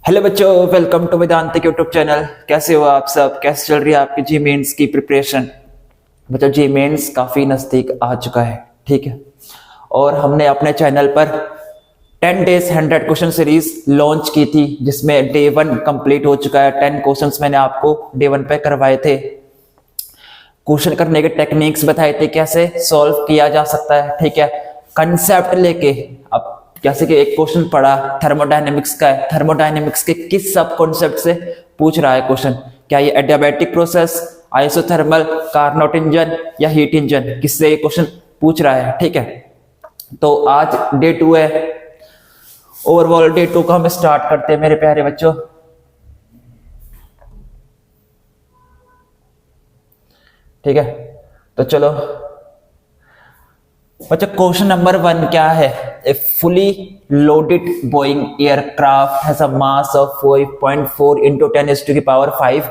Hello बच्चों, welcome to Vedantic YouTube channel. कैसे हो आप सब? कैसे चल रही है आपकी जी मेंस की प्रिपरेशन? बच्चों, जी मेंस काफ़ी नज़दीक आ चुका है, ठीक है। और हमने अपने चैनल पर 10 डेज 100 क्वेश्चन सीरीज लॉन्च की थी, जिसमें डे 1 कंप्लीट हो चुका है। 10 क्वेश्चंस मैंने आपको डे 1 पे करवाए थे। क्वेश्चन करने के टेक्निक्स बताए थे, कैसे सॉल्व किया जा सकता है, ठीक है। कंसेप्ट लेके अब जैसे कि एक क्वेश्चन पढ़ा थर्मोडायनेमिक्स का है, थर्मोडायनेमिक्स के किस सब कॉन्सेप्ट से पूछ रहा है क्वेश्चन? क्या ये adiabatic process, isothermal, Carnot engine या हीट इंजन, किससे ये क्वेश्चन पूछ रहा है, ठीक है। तो आज डे 2 है। ओवरऑल डे 2 का हम स्टार्ट करते हैं मेरे प्यारे बच्चों, ठीक है। तो चलो बच्चों, क्वेश्चन नंबर 1 क्या है? A fully loaded Boeing aircraft has a mass of 5.4 into 10⁵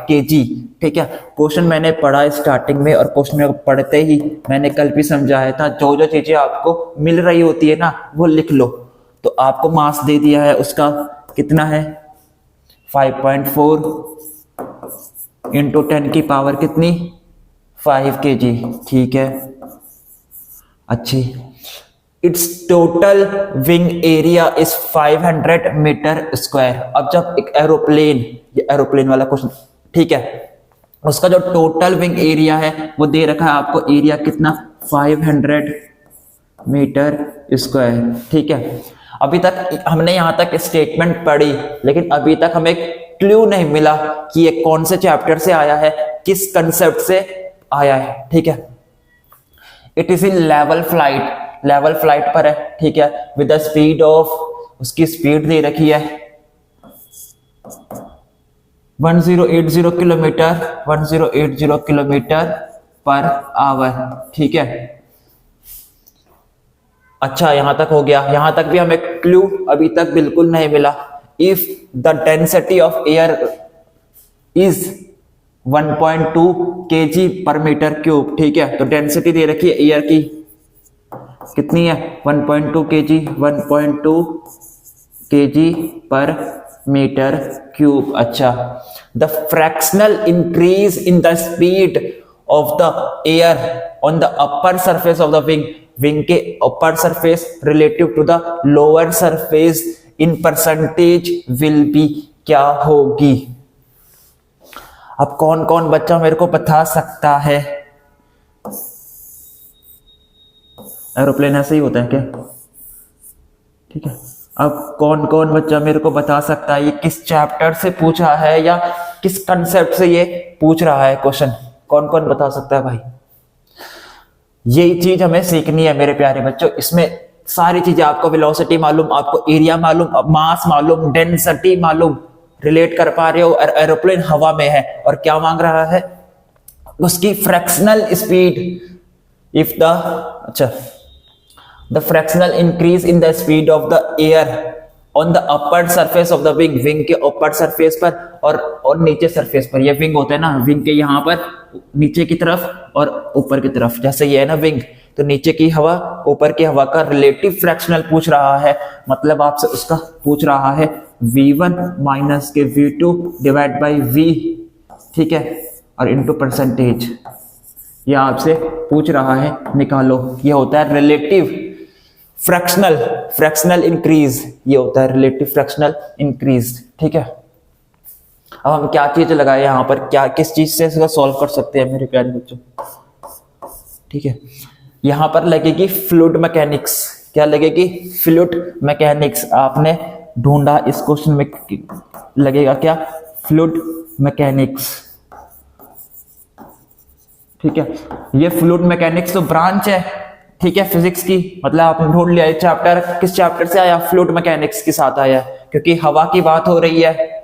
kg, ठीक है। क्वेश्चन मैंने पढ़ा स्टार्टिंग में, और क्वेश्चन में पढ़ते ही मैंने कल भी समझाया था, जो जो चीजें आपको मिल रही होती है ना, वो लिख लो। तो आपको मास दे दिया है, उसका कितना है? 5.4 into 10⁵ कितनी? 5 kg, ठीक है। अच्छी। It's total wing area is 500 metre square. अब जब एक एरोप्लेन, ये एरोप्लेन वाला क्वेश्चन, ठीक है, उसका जो टोटल विंग एरिया है वो दे रखा है आपको, एरिया कितना? 500 मीटर स्क्वायर, ठीक है। अभी तक हमने यहां तक स्टेटमेंट पढ़ी, लेकिन अभी तक हमें क्लू नहीं मिला कि ये कौन से चैप्टर से आया है, किस कंसेप्ट से आया है, ठीक है। It is in level flight, level flight पर है, ठीक है। विद द स्पीड ऑफ, उसकी स्पीड दे रखी है 1080 किलोमीटर, 1080 किलोमीटर पर आवर, ठीक है। अच्छा, यहां तक हो गया। यहां तक भी हमें क्लू अभी तक बिल्कुल नहीं मिला। If the density of air is 1.2 kg पर मीटर क्यूब, ठीक है। तो डेंसिटी दे रखी है एयर की, कितनी है? 1.2 kg, 1.2 kg पर मीटर क्यूब। अच्छा, the fractional increase in the speed of the air on the upper surface of the wing, wing के upper surface relative to the lower surface in percentage will be, क्या होगी? अब कौन कौन बच्चा मेरे को बता सकता है? एरोप्लेन ऐसे ही होता है क्या? ठीक है। अब कौन कौन बच्चा मेरे को बता सकता है ये किस चैप्टर से पूछा है, या किस कंसेप्ट से ये पूछ रहा है क्वेश्चन? कौन कौन बता सकता है भाई? यही चीज हमें सीखनी है मेरे प्यारे बच्चों। इसमें सारी चीजें आपको, वेलोसिटी मालूम, आपको एरिया मालूम, मास मालूम, डेंसिटी मालूम, रिलेट कर पा रहे हो। और एरोप्लेन हवा में है और क्या मांग रहा है? उसकी फ्रैक्शनल स्पीड। इफ द, अच्छा, the fractional increase in the speed of the air on the upper surface of the wing, wing के अपर सरफेस पर और नीचे सरफेस पर। ये विंग होता है ना, विंग के यहाँ पर नीचे की तरफ और ऊपर की तरफ, जैसे ये है ना विंग, तो नीचे की हवा, ऊपर की हवा का रिलेटिव फ्रैक्शनल पूछ रहा है। मतलब आपसे उसका पूछ रहा है V1 माइनस के V2 डिवाइड बाई V, ठीक है, और इनटू परसेंटेज। ये आपसे पूछ रहा है, निकालो। ये होता है रिलेटिव फ्रैक्शनल, फ्रैक्शनल इंक्रीज, ये होता है रिलेटिव फ्रैक्शनल इंक्रीज, ठीक है। अब हम क्या चीज लगाए यहाँ पर, क्या किस चीज से इसका सॉल्व कर सकते हैं मेरे प्यारे बच्चों? ठीक है, यहां पर लगेगी फ्लूइड मैकेनिक्स। क्या लगेगी? Fluid mechanics. आपने ढूंढा इस क्वेश्चन में, लगेगा क्या? फ्लूइड मैकेनिक्स, ठीक है। ये फ्लूइड मैकेनिक्स तो ब्रांच है, ठीक है, फिजिक्स की। मतलब आपने ढूंढ लिया ये चैप्टर किस चैप्टर से आया? फ्लूइड मैकेनिक्स के साथ आया, क्योंकि हवा की बात हो रही है,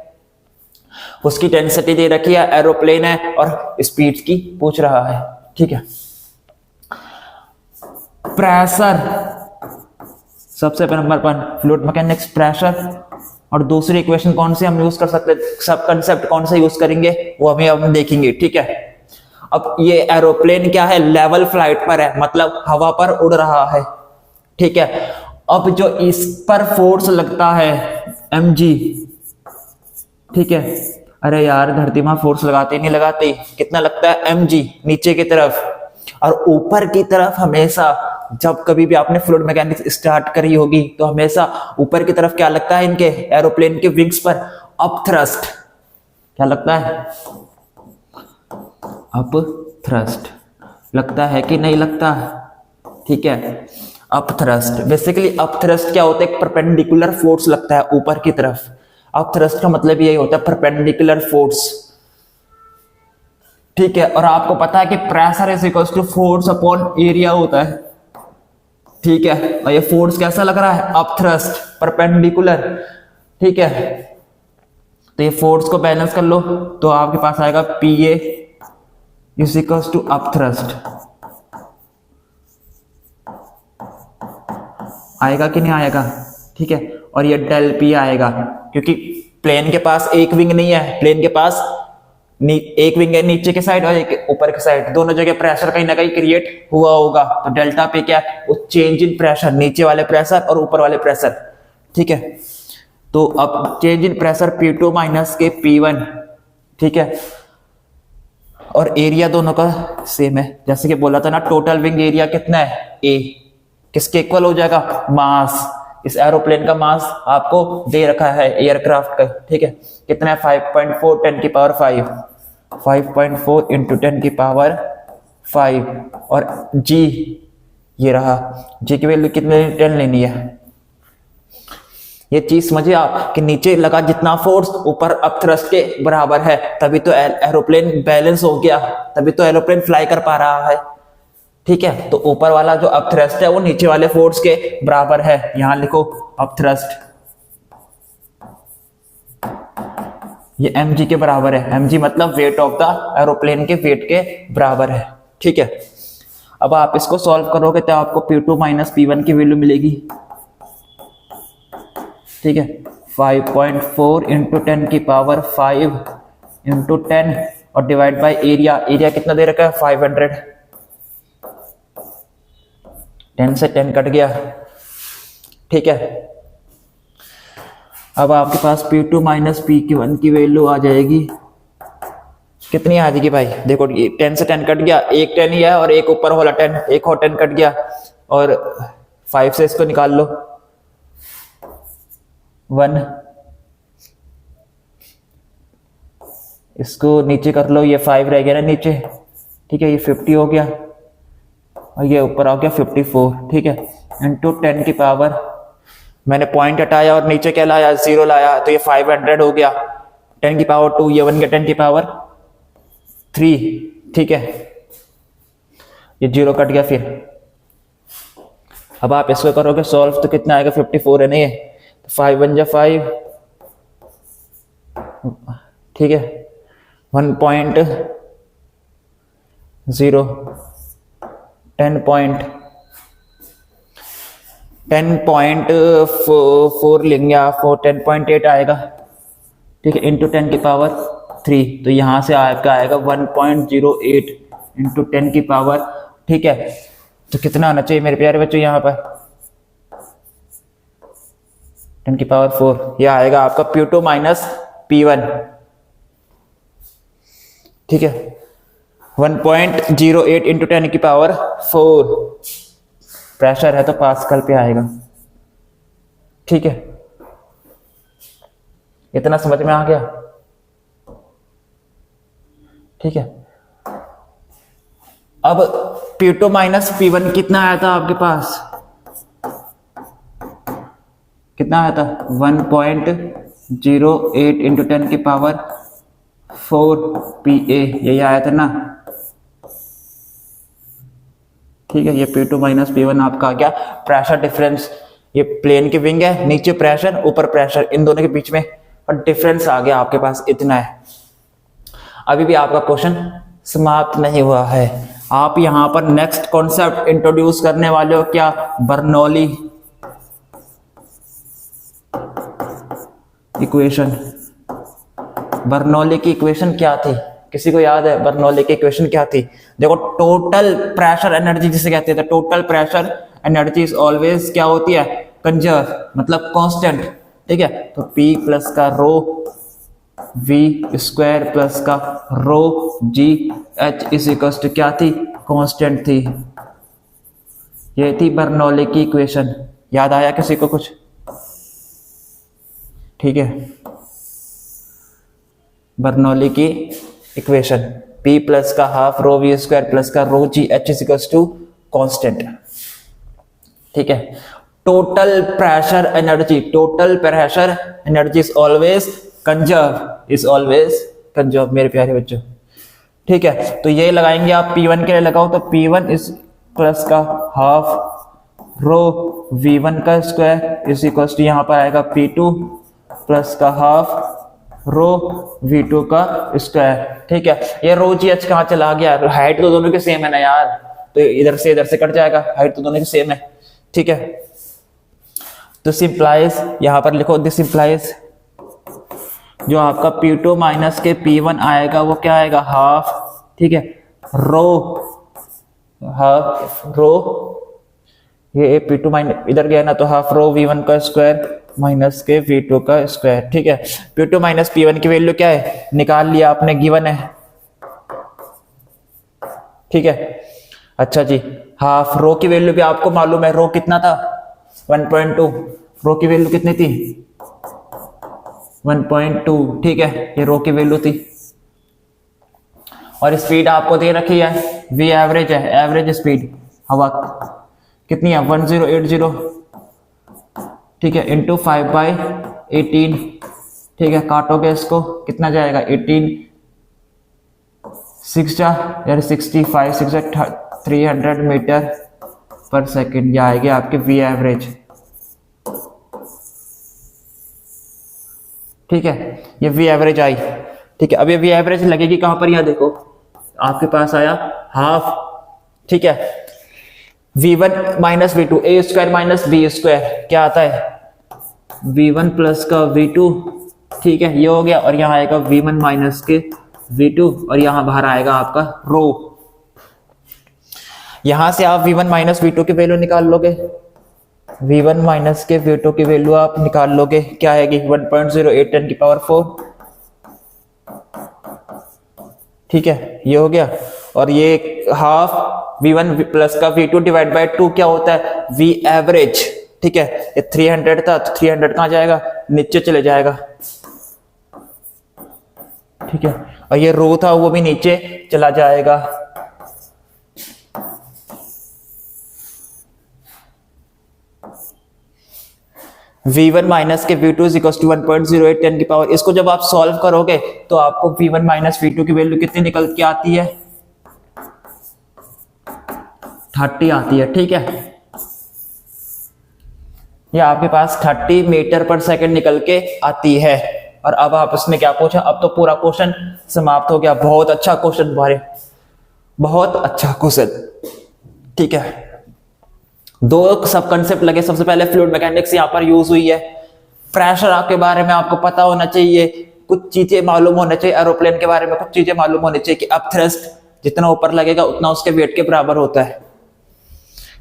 उसकी डेंसिटी दे रखी है, एरोप्लेन है, और स्पीड की पूछ रहा है, ठीक है। प्रेशर, सबसे नंबर 1 फ्लूइड मैकेनिक्स, प्रेशर। और दूसरी इक्वेशन कौन सी हम यूज कर सकते हैं, सब कंसेप्ट कौन सा यूज करेंगे, वो हमें अब देखेंगे, ठीक है। अब ये एरोप्लेन क्या है? लेवल फ्लाइट पर है, मतलब हवा पर उड़ रहा है, ठीक है। अब जो इस पर फोर्स लगता है mg, ठीक है। अरे यार धरती में फोर्स लगाते नहीं लगाते, कितना लगता है mg नीचे की तरफ, और ऊपर की तरफ हमेशा जब कभी भी आपने फ्लूइड मैकेनिक्स स्टार्ट करी होगी तो हमेशा ऊपर की तरफ क्या लगता है इनके एरोप्लेन के विंग्स पर, अप थ्रस्ट। क्या लगता है? अप थ्रस्ट लगता है कि नहीं लगता? ठीक है, up thrust. Basically up thrust क्या होता है? एक परपेंडिकुलर फोर्स लगता है ऊपर की तरफ। अप थ्रस्ट का मतलब यही होता है, परपेंडिकुलर फोर्स। ठीक है, और आपको पता है कि pressure is equal to force upon area होता है। ठीक है, और ये फोर्स कैसा लग रहा है? Up thrust, perpendicular. ठीक है, तो ये फोर्स को बैलेंस कर लो तो आपके पास आएगा P A is equal to up thrust. आएगा कि नहीं आएगा? ठीक है, और ये डेल पी आएगा क्योंकि प्लेन के पास एक विंग नहीं है, प्लेन के पास एक विंग है नीचे के साइड और एक ऊपर के साइड, दोनों जगह प्रेशर कहीं ना कहीं क्रिएट हुआ होगा। तो डेल्टा पे क्या है? वो चेंज इन प्रेशर, नीचे वाले प्रेशर और ऊपर वाले प्रेशर। ठीक है, तो अब change in pressure P2 minus के P1। ठीक है, और एरिया दोनों का सेम है, जैसे कि बोला था ना, टोटल विंग एरिया कितना है? A। किसके इक्वल हो जाएगा? मास। इस एरोप्लेन का मास आपको दे रखा है एयरक्राफ्ट का। ठीक है, कितना है? 5.4 10 की पावर 5, 5.4 इंटू 10 की पावर 5, और जी ये रहा, जी की वैल्यू कितने? 10 लेनी है। ये चीज समझिए आप कि नीचे लगा जितना फोर्स ऊपर अप थ्रस्ट के बराबर है, तभी तो एरोप्लेन बैलेंस हो गया, तभी तो एरोप्लेन फ्लाई कर पा रहा है। ठीक है, तो ऊपर वाला जो अप थ्रस्ट है वो नीचे वाले फोर्स के बराबर है। यहां लिखो अप थ्रस्ट, ये mg के बराबर है। mg मतलब वेट ऑफ द एरोप्लेन के वेट के बराबर है। ठीक है, अब आप इसको सॉल्व करोगे तो आपको P2 माइनस P1 की वैल्यू मिलेगी। ठीक है, 5.4 इंटू 10 की पावर 5 इंटू 10 और डिवाइड बाय एरिया। एरिया कितना दे रखा है? 500। 10 से 10 कट गया। ठीक है, अब आपके पास P2 माइनस P1 की वैल्यू आ जाएगी, कितनी आ जाएगी भाई? देखो 10 से 10 कट गया, एक 10 ही है और एक ऊपर वाला 10, एक और 10 कट गया, और 5 से इसको निकाल लो 1, इसको नीचे कर लो, ये 5 रह गया ना नीचे। ठीक है, ये 50 हो गया और ये ऊपर आ गया 54। ठीक है, इंटू 10 की पावर, मैंने पॉइंट हटाया और नीचे क्या लाया? 0 लाया, तो ये 500 हो गया। 10 की पावर 2, ये 1 गया 10 की पावर 3। ठीक है, ये 0 कट गया। फिर अब आप इसको करोगे सॉल्व तो कितना आएगा? 54 है नहीं है, 5 1 जा 5। ठीक है, 1.0 10.4 लेंगे आप, 10.8 आएगा। ठीक है, इंटू 10 की पावर 3, तो यहां से आपका आएगा 1.08 इंटू 10 की पावर। ठीक है, तो कितना आना चाहिए मेरे प्यारे बच्चों? यहाँ पर 10 की पावर 4, यह आएगा आपका P2 माइनस P1। ठीक है, 1.08 इंटू 10 की पावर 4, प्रेशर है तो पास्कल पे आएगा। ठीक है, इतना समझ में आ गया? ठीक है, अब P2 माइनस P1 कितना आया था आपके पास? कितना आया था? 1.08 इंटू 10 की पावर 4 PA, यही आया था ना। ठीक है, ये P2 माइनस P1 आपका आ गया प्रेशर डिफरेंस। ये प्लेन की विंग है, नीचे प्रेशर ऊपर प्रेशर, इन दोनों के बीच में और डिफरेंस आ गया आपके पास, इतना है। अभी भी आपका क्वेश्चन समाप्त नहीं हुआ है, आप यहां पर नेक्स्ट कॉन्सेप्ट इंट्रोड्यूस करने वाले हो। क्या? Bernoulli equation. बर्नौली की इक्वेशन क्या थी? किसी को याद है बर्नौली की इक्वेशन क्या थी? देखो, टोटल प्रेशर एनर्जी जिसे कहते हैं, total pressure energy is always क्या होती है? कंजर्व, मतलब कांस्टेंट। ठीक है, तो P प्लस का रो वी स्क्वायर प्लस का rho G H is equals to क्या थी, कांस्टेंट थी। ये थी बर्नौली की इक्वेशन। याद आया किसी को कुछ? ठीक है, बर्नौली की इक्वेशन P प्लस का half rho V square plus का rho G H is equals to constant. ठीक है, total pressure energy, total pressure energy is always conserve, is always conserve मेरे प्यारे बच्चों। ठीक है, तो ये लगाएंगे आप P1 के लिए लगाओ तो P1 इज प्लस का हाफ रो V1 का स्क्वायर इज इक्वल्स टू यहाँ पर आएगा P2 प्लस का हाफ रो V2 का स्क्वायर। ठीक है, ये रो जी एच कहाँ चला गया? हाइट तो दोनों के सेम है ना यार, तो इधर से कट जाएगा, हाइट तो दोनों की सेम है। ठीक है, तो सिंप्लाइज यहां पर लिखो, दिस सिंप्लाइज जो आपका P2 माइनस के P1 आएगा वो क्या आएगा, हाफ। ठीक है, रो हाफ रो, ये P2 माइनस इधर गया ना, तो हाफ रो V1 का स्क्वायर माइनस के V2 का स्क्वायर। ठीक है, P2 माइनस P1 की वैल्यू क्या है, निकाल लिया आपने, गिवन है। ठीक है, अच्छा जी, हाफ रो की वैल्यू भी आपको मालूम है, रो कितना था 1.2, रो की वैल्यू कितनी थी 1.2। ठीक है, ये रो की वैल्यू थी। और स्पीड आपको दे रखी है, V एवरेज है, एवरेज स्पीड हवा कितनी है 1080। ठीक है, इंटू 5/18। ठीक है, काटोगे इसको कितना जाएगा 18 6 यार 65 6 300 मीटर पर सेकेंड। ये आएगी आपकी V एवरेज। ठीक है, ये V एवरेज आई। ठीक है, अब ये V एवरेज लगेगी कहां पर, यहां देखो आपके पास आया हाफ। ठीक है, V1 माइनस V2 ए स्क्वायर माइनस बी स्क्वायर क्या आता है V1 प्लस का V2। ठीक है, ये हो गया, और यहाँ आएगा V1 माइनस के V2 और यहाँ बाहर आएगा आपका रो। यहां से आप V1 माइनस V2 की वैल्यू निकाल लोगे, V1 माइनस के V2 की वैल्यू आप निकाल लोगे, क्या आएगी 1.08 10 की पावर 4। ठीक है, ये हो गया, और ये हाफ V1 प्लस का V2 डिवाइड बाय 2 क्या होता है V एवरेज। ठीक है, ये 300 था तो 300 कहां जाएगा, नीचे चले जाएगा। ठीक है, और ये रो था वो भी नीचे चला जाएगा। V1 माइनस के V2 इज इक्वल टू 1.08 10 की पावर। इसको जब आप सॉल्व करोगे तो आपको V1 माइनस V2 की वैल्यू कितनी निकल के आती है 30 आती है। ठीक है, ये आपके पास 30 मीटर पर सेकंड निकल के आती है। और अब आप इसमें क्या पूछा, अब तो पूरा क्वेश्चन समाप्त हो गया। बहुत अच्छा क्वेश्चन बारे, बहुत अच्छा क्वेश्चन। ठीक है, दो सब कंसेप्ट लगे। सबसे पहले फ्लूइड मैकेनिक्स यहाँ पर यूज हुई है। प्रेशर के बारे में आपको पता होना चाहिए, कुछ चीजें मालूम होना चाहिए, एरोप्लेन के बारे में कुछ चीजें मालूम होनी चाहिए कि अब थ्रस्ट जितना ऊपर लगेगा उतना उसके वेट के बराबर होता है।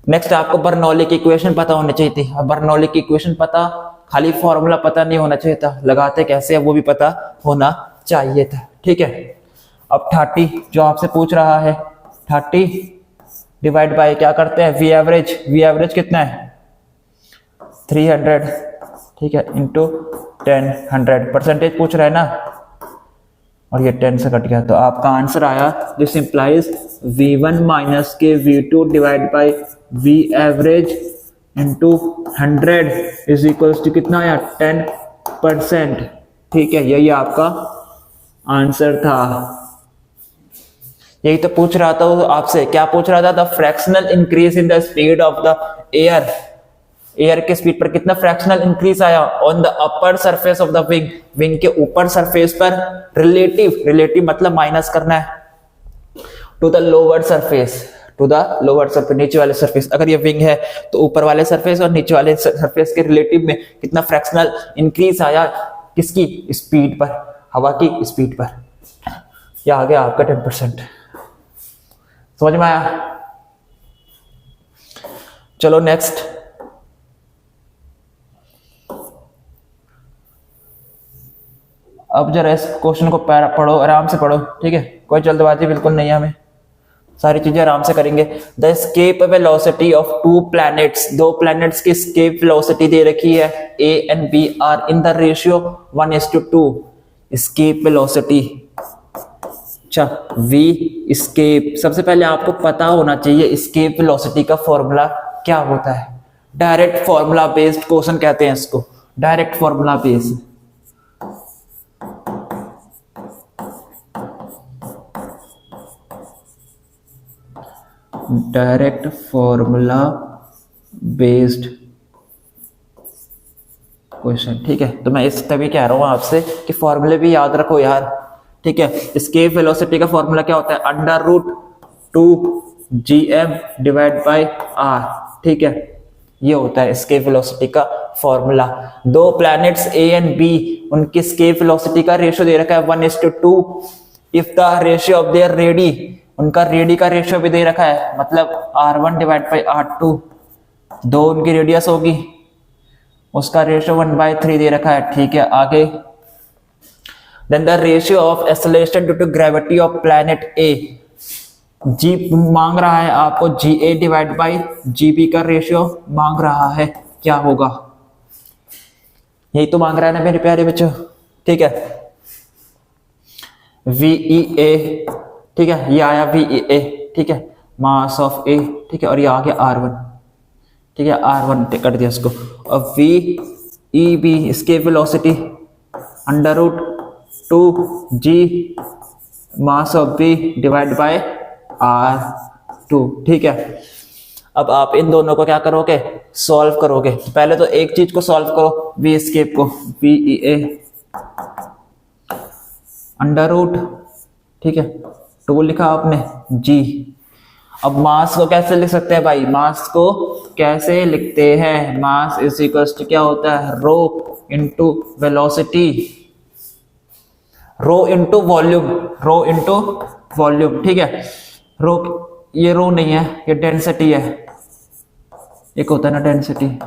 नेक्स्ट आपको बर्नौली की इक्वेशन पता होनी चाहिए थी। अब बर्नौली की इक्वेशन पता, खाली फॉर्मूला पता नहीं होना चाहिए था, लगाते कैसे है वो भी पता होना चाहिए था। ठीक है, अब 30 जो आपसे पूछ रहा है 30 डिवाइड बाय क्या करते हैं V एवरेज। V एवरेज कितना है 300। ठीक है, इंटू 10 100 परसेंटेज पूछ रहा है ना, और ये 10 से कट गया तो आपका आंसर आया, दिस इंप्लाइज V1 माइनस के V2 divide by V average into 100 is equals to कितना आया 10%। ठीक है, यही आपका आंसर था। यही तो पूछ रहा था आपसे, क्या पूछ रहा था, the fractional increase in the speed of the air. Air के स्पीड पर कितना फ्रैक्शनल इंक्रीज आया on the upper surface of the wing. Wing के ऊपर सरफेस पर रिलेटिव, रिलेटिव मतलब माइनस करना है, to the lower surface, to the lower surface नीचे वाले सरफेस। अगर ये विंग है तो ऊपर वाले सरफेस और नीचे वाले सरफेस के रिलेटिव में कितना फ्रैक्शनल इंक्रीज आया, किसकी स्पीड पर, हवा की स्पीड पर। यह आ गया आपका 10%। समझ में आया? चलो नेक्स्ट, अब जरा इस क्वेश्चन को पढ़ो, आराम से पढ़ो, ठीक है, कोई जल्दबाजी बिल्कुल नहीं है, हमें सारी चीजें आराम से करेंगे। The escape velocity of two planets, दो प्लैनेट्स की एस्केप वेलोसिटी दे रखी है, A and B are in the ratio 1:2। Escape velocity, अच्छा वी एस्केप, सबसे पहले आपको पता होना चाहिए एस्केप वेलोसिटी का फॉर्मूला क्या होता है। डायरेक्ट फॉर्मूला बेस्ड क्वेश्चन कहते हैं इसको, direct formula based. Direct formula based question, ठीक है। तो मैं इस तभी कह रहा हूं आपसे कि फॉर्मूले भी याद रखो यार, ठीक है। एस्केप वेलोसिटी का फॉर्मूला क्या होता है, √2gm डिवाइड बाय r, ठीक है, ये होता है एस्केप वेलोसिटी का फॉर्मूला। दो प्लैनेट्स ए एंड बी, उनकी एस्केप वेलोसिटी का रेशियो दे रखा है 1:2। If the ratio of their ready, उनका रेडी का रेशियो भी दे रखा है, मतलब r1 डिवाइड बाई r2, दो उनकी रेडियस होगी, उसका रेशियो 1/3 दे रखा है, ठीक है। आगे then the ratio of acceleration due to gravity of planet A, G मांग रहा है आपको GA डिवाइड बाई GB का रेशियो मांग रहा है, क्या होगा, यही तो मांग रहा है ना मेरे प्यारे बच्चों, ठीक है। VEA, ठीक है, ये आया VEA, ठीक है, मास ऑफ A, ठीक है, और ये आ गया R1, ठीक है, R1 कट दिया इसको, और VEB इसके velocity √2g mass of B divide by R2, ठीक है। अब आप इन दोनों को क्या करोगे, सॉल्व करोगे। पहले तो एक चीज को सॉल्व करो, V एस्केप को, VEA √, ठीक है, 2 लिखा आपने G। अब मास को कैसे लिख सकते हैं भाई, मास को कैसे लिखते हैं, मास इज इक्वल्स टू क्या होता है, rho into velocity, rho into volume, rho into volume, ठीक है। रो, ये रो नहीं है, ये डेंसिटी है, एक होता है ना डेंसिटी,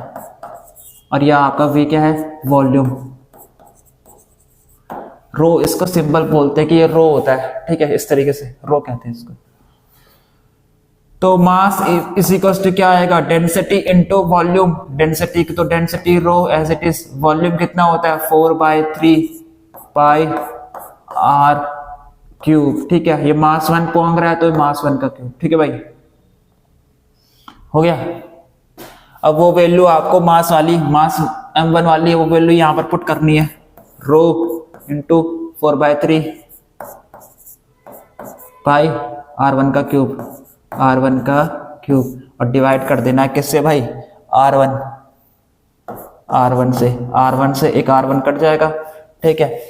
और यह आपका V क्या है, वॉल्यूम। रो इसको सिंबल बोलते हैं कि ये रो होता है, ठीक है, इस तरीके से रो कहते हैं इसको। तो मास इज इक्वल्स टू क्या आएगा, डेंसिटी इंटू वॉल्यूम, डेंसिटी तो density rho as it is, volume कितना होता है 4/3 पाई r क्यूब, ठीक है। ये मास 1 मांग रहा है तो मास 1 का क्यूब, ठीक है भाई, हो गया। अब वो वैल्यू आपको मास वाली, मास m1 वाली वो वैल्यू यहां पर पुट करनी है, रो इंटू 4/3 पाई r1 का क्यूब, r1 का क्यूब, और डिवाइड कर देना है किससे भाई, r1 से, r1 से एक r1 कट जाएगा, ठीक है,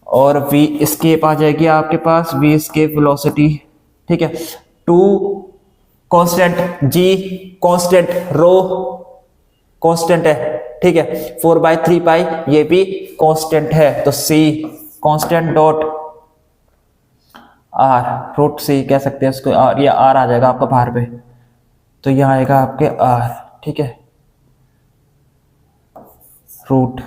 और V एस्केप आ जाएगी आपके पास, V एस्केप वेलोसिटी, ठीक है। 2 कांस्टेंट, G कांस्टेंट, रो कांस्टेंट है, ठीक है, 4/3 पाई ये भी कांस्टेंट है, तो C constant dot R, √C कह सकते हैं इसको, और ये R आ जाएगा आपका बाहर पे, तो यह आएगा आपके R, ठीक है, रूट,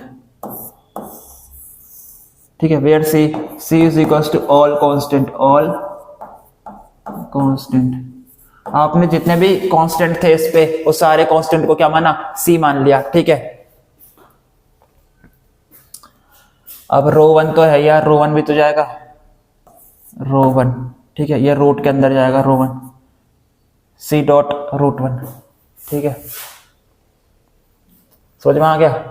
ठीक है, where C is equals to all constant, all constant. आपने जितने भी कांस्टेंट थे इस पे, वो सारे कांस्टेंट को क्या माना, C मान लिया, ठीक है। अब रो1 तो है यार, रो1 भी तो जाएगा, रो1, ठीक है, ये रूट के अंदर जाएगा रो1, C डॉट √1, ठीक है, समझ में आ गया।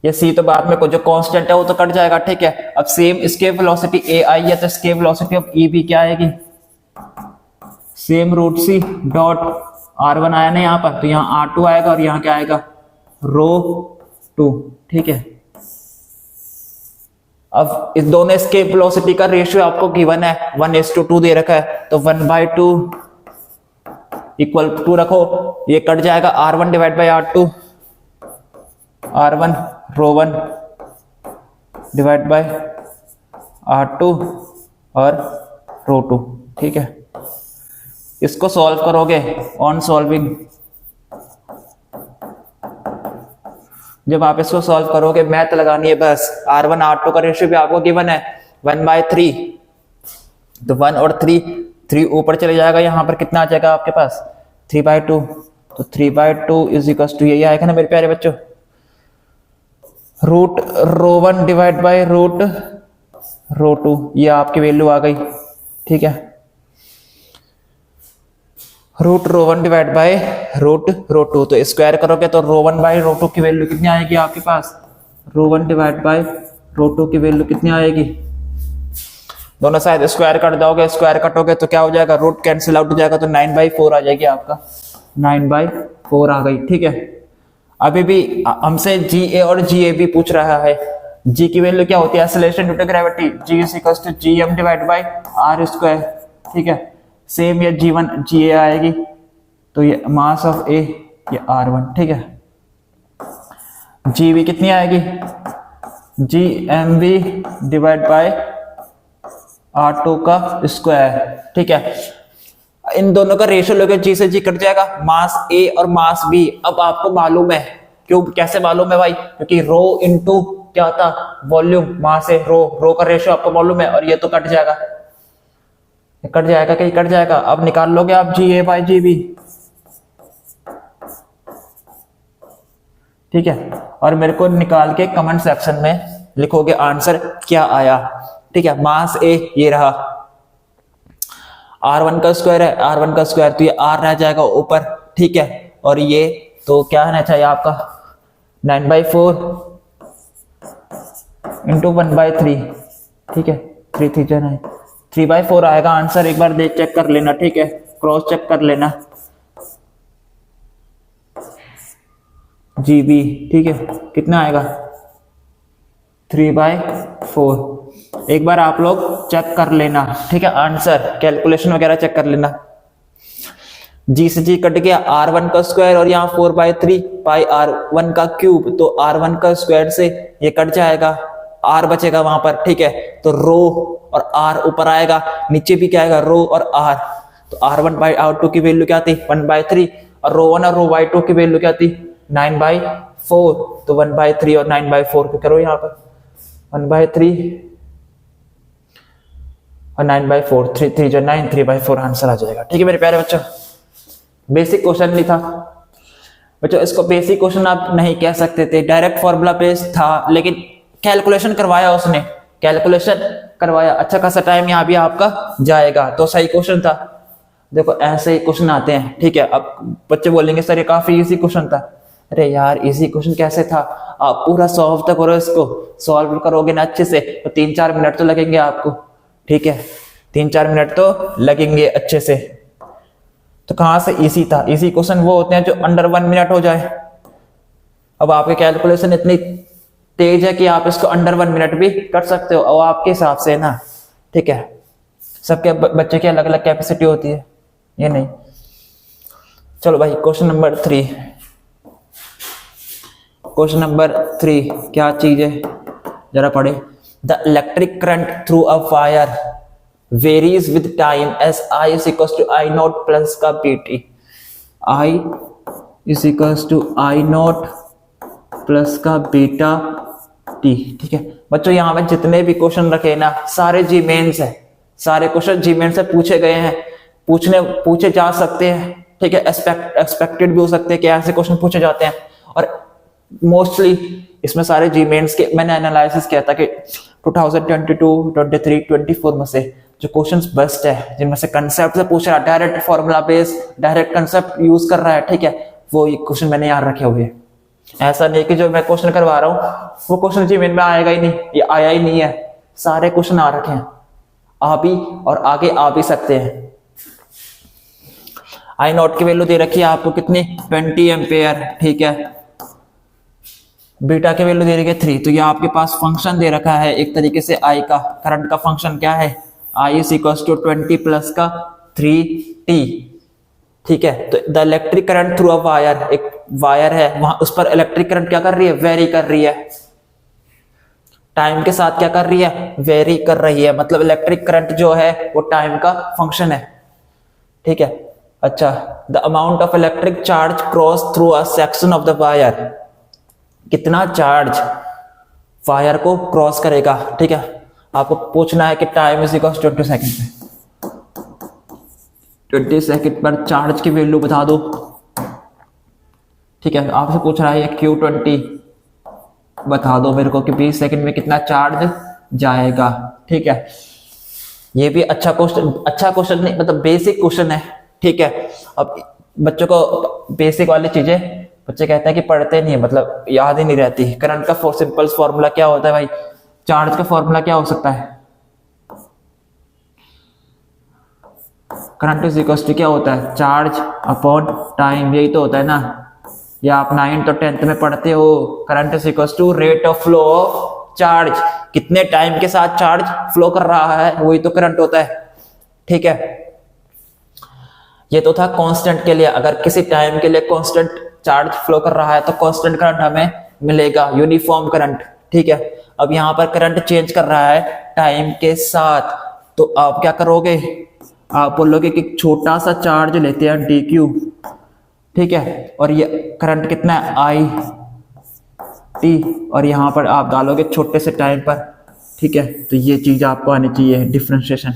ये C तो बाद में जो कांस्टेंट है वो तो कट जाएगा, ठीक है। अब सेम एस्केप वेलोसिटी A आई है, तो एस्केप वेलोसिटी ऑफ E भी क्या आएगी, सेम √C डॉट R1 आया ना यहाँ पर, तो यहाँ R2 आएगा, और यहाँ क्या आएगा, रो2, ठीक है। अब इस दोनों एस्केप वेलोसिटी का रेशियो आपको गिवन है, 1:2 दे रखा है, तो 1/2 इक्वल टू रखो, ये कट जाएगा, R1 divide by R2, R1 rho one divide by R2 और रो2, ठीक है। इसको सॉल्व करोगे, ऑन सॉल्विंग जब आप इसको सॉल्व करोगे, मैथ लगानी है बस। R1 R2 का रेशियो भी आपको गिवन है 1/3, तो 1 और 3 ऊपर चले जाएगा, यहाँ पर कितना आ जाएगा आपके पास 3/2, तो 3/2 इज इक्वल टू यही आएगा ना मेरे प्यारे बच्चों, root rho 1 divide by root rho 2, ये आपकी वैल्यू आ गई। ठीक है, root rho 1 divide by root rho 2, तो स्क्वायर करोगे तो रो 1 बाय रो 2 की वैल्यू कितनी आएगी आपके पास, रो 1 डिवाइड बाय रो 2 की वैल्यू कितनी आएगी, दोनों साइड स्क्वायर कर दोगे, स्क्वायर कटोगे तो क्या हो जाएगा, रूट कैंसिल आउट हो जाएगा, तो 9/4 आ जाएगी आपका, 9/4 आ गई। ठीक है, अभी भी हमसे GA और GAB पूछ रहा है। G की वैल्यू क्या होती है, acceleration due to gravity, G is equal to GM divide by R square. ठीक है, सेम ये G1 GA आएगी, तो ये मास ऑफ A ये R1। ठीक है, GB कितनी आएगी, GMB डिवाइड बाय R2 का स्क्वायर। ठीक है, इन दोनों का रेशियो लोगे, G से G कट जाएगा, मास A और मास B। अब आपको मालूम है, क्यों कैसे मालूम है भाई, क्योंकि रो इनटू क्या था, वॉल्यूम, मास है रो का रेशियो आपको मालूम है, और ये तो कट जाएगा, कट जाएगा, कहीं कट जाएगा। अब निकाल लोगे आप GA/GB। ठीक है, और मेरे को निकाल के कमेंट सेक्शन में लिखोगे आंसर क्या आया। ठीक है, मास A ये रहा, R1 का स्क्वायर है, R1 का स्क्वायर, तो ये R रह जाएगा ऊपर। ठीक है, और ये तो क्या होना चाहिए आपका 9/4 इंटू 1/3। ठीक है, 3 3/4 आएगा आंसर, एक बार देख चेक कर लेना। ठीक है, क्रॉस चेक कर लेना। GB ठीक है, कितना आएगा 3/4। एक बार आप लोग चेक कर लेना। ठीक है, आंसर कैलकुलेशन वगैरह चेक कर लेना। G से G कट गया, R1 का स्क्वायर और यहाँ 4/3 पाई R1 का क्यूब, तो R1 का स्क्वायर से ये कट जाएगा, R बचेगा वहां पर। ठीक है, तो रो और R ऊपर आएगा, नीचे भी क्या आएगा, रो और R, तो R1/R2 की वैल्यू क्या थी 1/3, और रो 1 और रो 2 की वैल्यू क्या थी 9/4, तो 1/3 और 9/4 करो यहाँ पर, 1/3 और 9/4, 3 जो 9, 3/4 आंसर आ जाएगा। ठीक है मेरे प्यारे बच्चों, बेसिक क्वेश्चन नहीं था बच्चों, इसको बेसिक क्वेश्चन आप नहीं कह सकते थे, डायरेक्ट फॉर्मूला बेस्ड था, लेकिन कैलकुलेशन करवाया उसने, कैलकुलेशन करवाया, अच्छा खासा टाइम यहाँ भी आपका जाएगा, तो सही क्वेश्चन था। देखो ऐसे ही क्वेश्चन आते हैं। ठीक है, अब बच्चे बोलेंगे सर ये काफी इजी क्वेश्चन था। अरे यार इजी क्वेश्चन कैसे था, आप पूरा सॉल्व तो करो, इसको सॉल्व करोगे ना अच्छे से तो 3-4 मिनट तो लगेंगे आपको। ठीक है, 3-4 मिनट तो लगेंगे अच्छे से। तो कहां से इजी था, इजी क्वेश्चन वो होते हैं जो अंडर 1 मिनट हो जाए। अब आपके कैलकुलेशन इतनी तेज है कि आप इसको अंडर 1 मिनट भी कर सकते हो, और आपके हिसाब से ना। ठीक है, सबके बच्चे की अलग अलग कैपेसिटी होती है, ये नहीं। चलो भाई क्वेश्चन नंबर 3, क्वेश्चन नंबर 3 क्या चीज है जरा पढ़े। The electric current through a wire varies with time as I is equals to I naught plus का BT, I is equals to I naught plus का बीटा T। ठीक है बच्चों, यहाँ पे जितने भी क्वेश्चन रखे ना सारे जी मेंस है, सारे क्वेश्चन जी मेंस से पूछे गए हैं, पूछे जा सकते हैं। ठीक है, एक्सपेक्टेड भी हो सकते हैं कि ऐसे क्वेश्चन पूछे जाते हैं, और मोस्टली इसमें सारे जी मेंस के मैंने एनालिसिस किया था कि 2022, 23, 24 में से जो क्वेश्चंस बेस्ट है, जिनमें से कंसेप्ट से पूछ रहा है, direct formula based direct concept use कर रहा है। ठीक है, वो क्वेश्चन मैंने यहाँ रखे हुए हैं। ऐसा नहीं कि जो मैं क्वेश्चन करवा रहा हूँ वो क्वेश्चन जी मेन में आएगा ही नहीं, ये आया ही नहीं है, सारे क्वेश्चन आ रखे हैं, आ भी और आगे आ भी सकते हैं। I नॉट की वैल्यू दे रखी है आपको कितनी 20 एम्पेयर। ठीक है, बीटा की वैल्यू दे रखी है 3, तो ये आपके पास फंक्शन दे रखा है एक तरीके से I का, करंट का फंक्शन क्या है, I is equals to 20 plus का 3t। ठीक है, तो the electric current through a wire, एक वायर है वहां, उस पर इलेक्ट्रिक करंट क्या कर रही है, वेरी कर रही है, टाइम के साथ क्या कर रही है, वेरी कर रही है, मतलब इलेक्ट्रिक करंट जो है वो टाइम का फंक्शन है। ठीक है, अच्छा, the amount of electric charge cross through a section of the wire कितना चार्ज वायर को क्रॉस करेगा। ठीक है, आपको पूछना है कि टाइम इज इक्वल 20 सेकेंड पे, 20 सेकेंड पर चार्ज की वैल्यू बता दो। ठीक है, आपसे पूछ रहा है ये Q20 बता दो मेरे को कि 20 सेकंड में कितना चार्ज जाएगा। ठीक है, ये भी अच्छा क्वेश्चन नहीं, मतलब बेसिक क्वेश्चन है। ठीक है, अब बच्चों को बेसिक वाली चीजें बच्चे कहते हैं कि पढ़ते नहीं है, मतलब याद ही नहीं रहती। करंट का सिंपल फॉर्मूला क्या होता है भाई? चार्ज का फॉर्मूला क्या हो सकता है? करंट इज इक्वल टू क्या होता है? चार्ज अपॉन टाइम, यही तो होता है ना। या आप 9th और 10th में पढ़ते हो, current is equal to rate of flow of charge, कितने टाइम के साथ चार्ज फ्लो कर रहा है, वही तो करंट होता है। ठीक है, ये तो था कांस्टेंट के लिए। अगर किसी टाइम के लिए कांस्टेंट चार्ज फ्लो कर रहा है तो कांस्टेंट करंट हमें मिलेगा, यूनिफॉर्म करंट। ठीक है, अब यहाँ पर करंट चेंज कर रहा है टाइम के साथ, तो आप क्या करोगे? आप बोलोगे कि छोटा सा चार्ज लेते हैं dq, ठीक है, और ये करंट कितना है I t, और यहाँ पर आप डालोगे छोटे से टाइम पर। ठीक है, तो ये चीज आपको आनी चाहिए, डिफरेंशिएशन।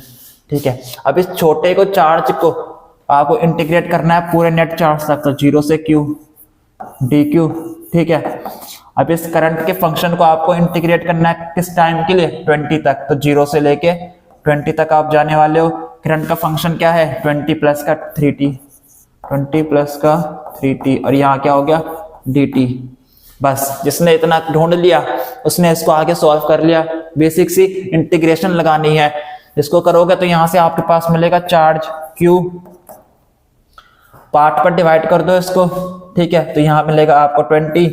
ठीक है, अब इस छोटे को चार्ज को आपको इंटीग्रेट करना है पूरे नेट चार्ज तक, तो 0 से q dq। ठीक है, अब इस करंट के फंक्शन को आपको इंटीग्रेट करना है किस टाइम के लिए? 20 तक, तो 0 से लेके 20 तक आप जाने वाले हो। करंट का फंक्शन क्या है? 20 प्लस का 3t, 20 प्लस का 3t, और यहाँ क्या हो गया? dt। बस जिसने इतना ढूंढ लिया उसने इसको आगे सॉल्व कर लिया। बेसिक सी इंटीग्रेशन लगानी है, इसको करोगे तो यहाँ से आपके पास मिलेगा चार्ज q, पार्ट पर डिवाइड कर दो इसको। ठीक है, तो यहाँ मिलेगा आपको 20,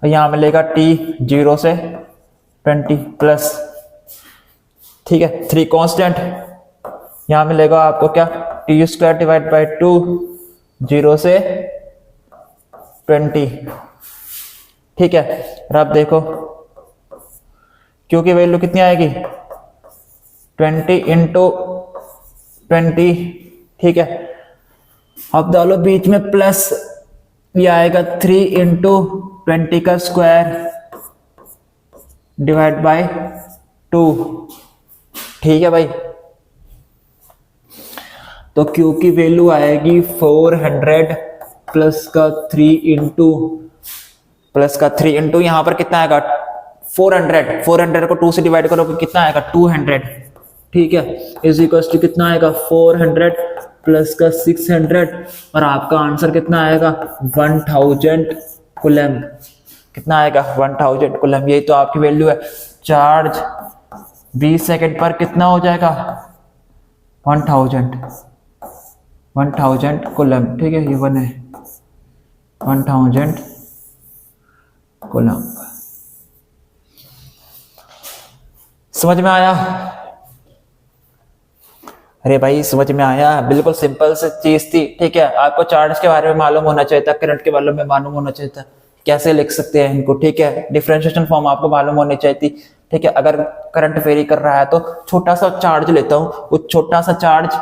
और यहाँ मिलेगा t 0 से 20 प्लस, ठीक है, 3 कांस्टेंट, यहाँ मिलेगा आपको क्या? t स्क्वायर डिवाइड बाई 2, 0 से 20। ठीक है, और अब देखो q की वैल्यू कितनी आएगी? 20 इंटू 20। ठीक है, अब डालो बीच में प्लस, ये आएगा 3 इंटू 20 का स्क्वायर डिवाइड बाय 2। ठीक है भाई, तो Q की वैल्यू आएगी 400 प्लस का 3 इंटू यहाँ पर कितना आएगा? 400 को 2 से डिवाइड करोगे कितना आएगा? 200। ठीक है, इज इक्वल टू कितना आएगा? 400 प्लस का 600, और आपका आंसर कितना आएगा? 1000 कूलम। कितना आएगा? 1000 कूलम। यही तो आपकी वैल्यू है। चार्ज 20 सेकंड पर कितना हो जाएगा? 1000 कूलम। ठीक है, ये 1 है, 1000 कूलम। समझ में आया? अरे भाई समझ में आया, बिल्कुल सिंपल सी चीज थी। ठीक है, आपको चार्ज के बारे में मालूम होना चाहिए था, करंट के बारे में मालूम होना चाहिए था, कैसे लिख सकते हैं इनको। ठीक है, डिफरेंशिएशन फॉर्म आपको मालूम होनी चाहिए थी। ठीक है, अगर करंट वेरी कर रहा है तो छोटा सा चार्ज लेता हूं, वो छोटा सा चार्ज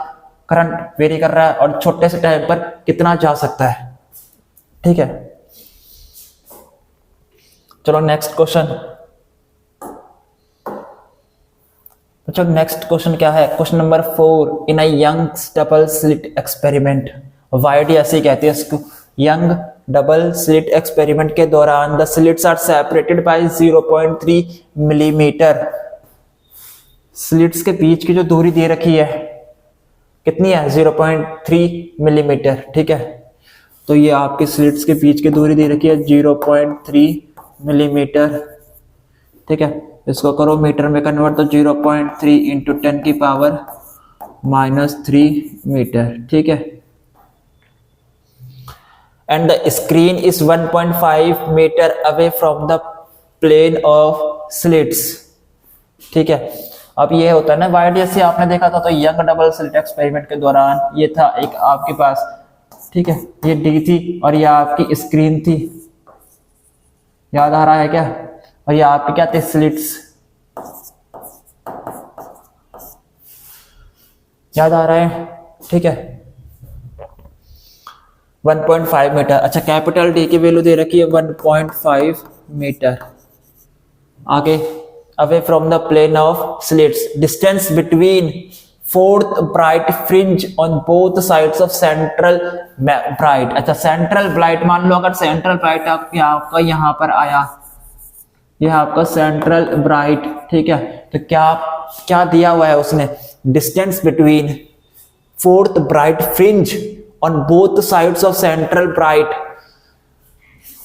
करंट वेरी कर रहा है और छोटे से टाइम पर कितना जा सकता है। ठीक है, चलो नेक्स्ट क्वेश्चन। अच्छा, नेक्स्ट क्वेश्चन क्या है? Question number 4। In a Young's double slit experiment, wide ऐसे कहते हैं इसको, यंग डबल स्लिट एक्सपेरिमेंट के दौरान the slits are separated by 0.3 millimetre. Slits के बीच की जो दूरी दे रखी है कितनी है? 0.3 मिलीमीटर। ठीक है, तो ये आपकी स्लिट्स के बीच की दूरी दे रखी है 0.3 मिलीमीटर। ठीक है, इसको करो मीटर में कन्वर्ट, तो 0.3 इंटू 10 की पावर -3 मीटर। ठीक है, and the screen is 1.5 metre away from the plane of slits. ठीक है, अब ये होता है ना वाइड, जैसे आपने देखा था, तो यंग डबल स्लिट एक्सपेरिमेंट के दौरान ये था एक आपके पास। ठीक है, ये डी थी और ये आपकी स्क्रीन थी, याद आ रहा है क्या? और ये आपके क्या थे? स्लिट्स। याद आ रहा है? ठीक है, 1.5 मीटर। अच्छा, कैपिटल डी की वैल्यू दे रखी है 1.5 मीटर। आगे, away from the plane of slits, distance between fourth bright fringe on both sides of central bright. अच्छा, सेंट्रल ब्राइट मान लो अगर सेंट्रल ब्राइट आपका यहाँ पर आया, यह आपका सेंट्रल ब्राइट, ठीक है, तो क्या क्या दिया हुआ है उसने, distance between fourth bright fringe on both sides of central bright.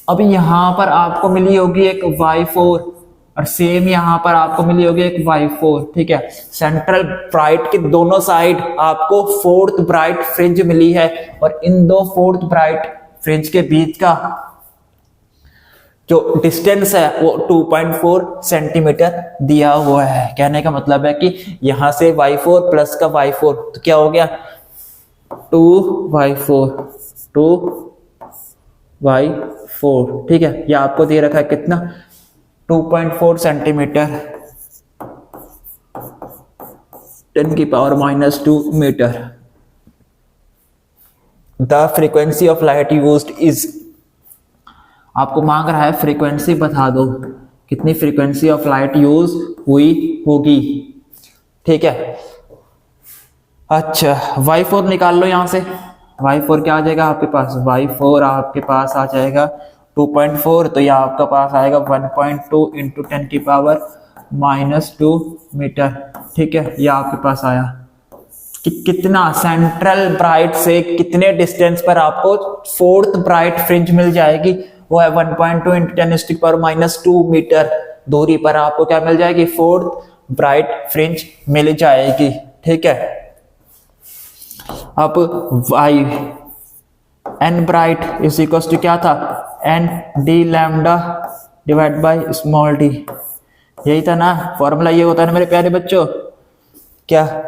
अभी यहां पर आपको मिली होगी एक y4 और सेम यहां पर आपको मिली होगी एक y4, ठीक है। सेंट्रल ब्राइट के दोनों साइड आपको फोर्थ ब्राइट फ्रिंज मिली है और इन दो फोर्थ ब्राइट फ्रिंज के बीच का जो डिस्टेंस है वो 2.4 सेंटीमीटर दिया हुआ है। कहने का मतलब है कि यहां से y4 प्लस का y4 तो क्या हो गया 2y4, 2y4, ठीक है। ये आपको दे रखा है कितना 2.4 centimetre 10⁻⁻² metre. The frequency of light used is, आपको मांग रहा है फ्रीक्वेंसी बता दो, कितनी फ्रीक्वेंसी ऑफ लाइट यूज हुई होगी, ठीक है। अच्छा, y4 निकाल लो यहां से, y4 क्या आ जाएगा आपके पास, y4 आपके पास आ जाएगा 2.4, तो यह आपका पास आएगा 1.2 इंटू 10⁻⁻² मीटर, ठीक है। यह आपके पास आया कि कितना सेंट्रल ब्राइट से कितने डिस्टेंस पर आपको फोर्थ ब्राइट फ्रिंज मिल जाएगी, वो है 1.2 इंटू 10⁻⁻² मीटर दूरी पर आपको क्या मिल जाएगी, फोर्थ ब्राइट फ्रिंज मिल जाएगी, ठीक है। अब y n bright is equal to क्या था, n d lambda divide by small d, यही था ना फॉर्मूला, ये होता है ना मेरे प्यारे बच्चों, क्या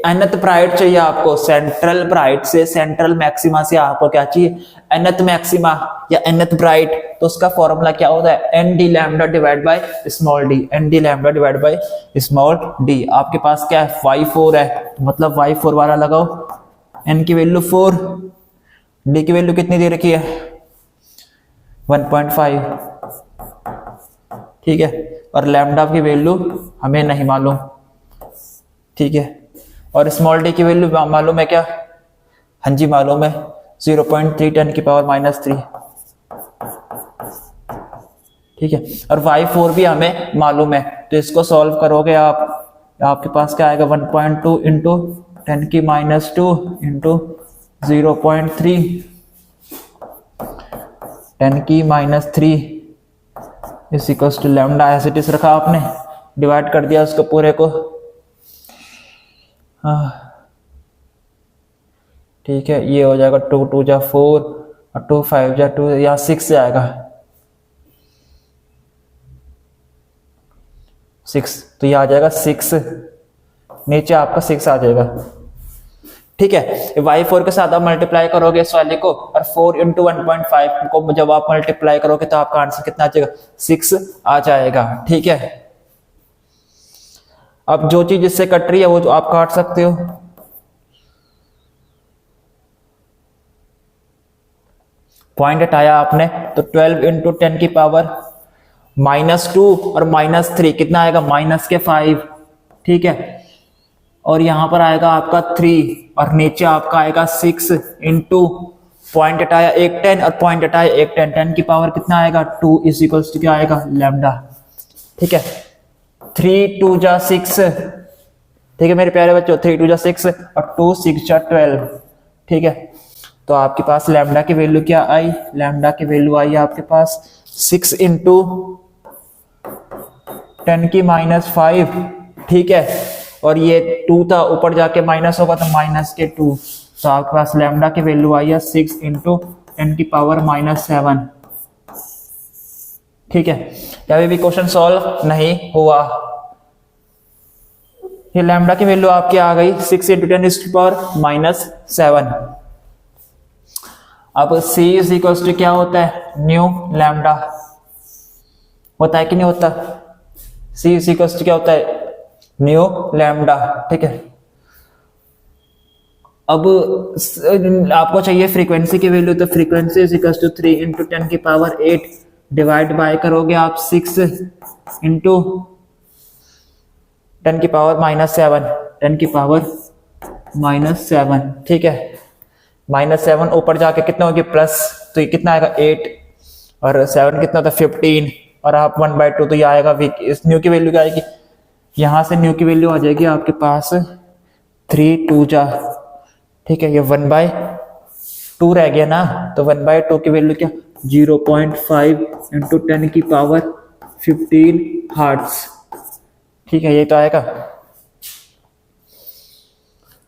nth ब्राइट चाहिए आपको, सेंट्रल ब्राइट से सेंट्रल मैक्सिमा से आपको क्या चाहिए, nth मैक्सिमा या nth ब्राइट, तो उसका फॉर्मूला क्या होता है n d lambda divide by small d, n d lambda divide by small d। आपके पास क्या है y4 है, मतलब y4 वाला लगाओ, n की वैल्यू 4, d की वैल्यू कितनी दे रखी है 1.5, ठीक है, और लैम्डा की वैल्यू हमें नहीं मालूम, ठीक है, और स्मॉल d की वैल्यू मालूम है क्या, हाँ जी मालूम है 0.3 10⁻⁻3, ठीक है, और y4 भी हमें मालूम है, तो इसको सॉल्व करोगे आप, आपके पास क्या आएगा 1.2 into 10⁻² into 0.3 10⁻³ is equal to lambda, as it is रखा आपने, डिवाइड कर दिया उसको पूरे को, ठीक है। ये हो जाएगा 2 2 जा 4 और 2 5 जा 2, यहाँ 6 से आएगा 6, तो ये आ जाएगा 6, नीचे आपका 6 आ जाएगा, ठीक है। y4 के साथ आप मल्टीप्लाई करोगे इस वाले को, और 4 इंटू 1.5 को जब आप मल्टीप्लाई करोगे तो आपका आंसर कितना आ जाएगा 6 आ जाएगा, ठीक है। अब जो चीज इससे कट रही है वो आप काट सकते हो, पॉइंट हटाया आपने तो 12 इंटू 10⁻⁻² और -3 कितना आएगा -5, ठीक है, और यहां पर आएगा आपका 3 और नीचे आपका आएगा 6 इंटू पॉइंट हटाया एक 10 और पॉइंट हटाया एक 10, 10 की पावर कितना आएगा 2 इज इक्वल टू क्या आएगा लैम्डा, ठीक है। 3 2 जा 6, ठीक है मेरे प्यारे बच्चों, 3 2 जा 6 और 2 6 जा 12, ठीक है। तो आपके पास लैम्डा की वैल्यू क्या आई, लैम्डा की वैल्यू आई आपके पास 6 इंटू 10⁻⁵, ठीक है, और ये 2 था ऊपर जाके माइनस होगा तो -2, तो आपके पास लैम्डा की वैल्यू आई है 6 इंटू 10⁻⁷, ठीक है। अभी भी क्वेश्चन सॉल्व नहीं हुआ, ये लैम्डा की वैल्यू आपकी आ गई 6 इंटू 10⁻⁷। अब c इज इक्वल टू क्या होता है न्यू लैम्डा, होता है कि नहीं होता, c इज इक्वल टू क्या होता है न्यू लैम्डा, ठीक है। अब आपको चाहिए फ्रीक्वेंसी की वैल्यू, तो frequency is equal to 3 into 10 की पावर 8 डिवाइड बाय करोगे आप 6 इंटू 10 की पावर -7, 10 की पावर -7, ठीक है। -7 ऊपर जाके कितना होगी प्लस, तो ये कितना आएगा 8 और 7 कितना होता है 15 और आप 1/2, तो ये आएगा वीक। इस न्यू की वैल्यू क्या आएगी, यहां से न्यू की वैल्यू आ जाएगी आपके पास 3 2 जा, ठीक है। ये 1/2 रह गया ना, तो 1/2 की वैल्यू क्या 0.5 इंटू 10 की पावर 15 हर्ट्ज, ठीक है। ये तो आएगा,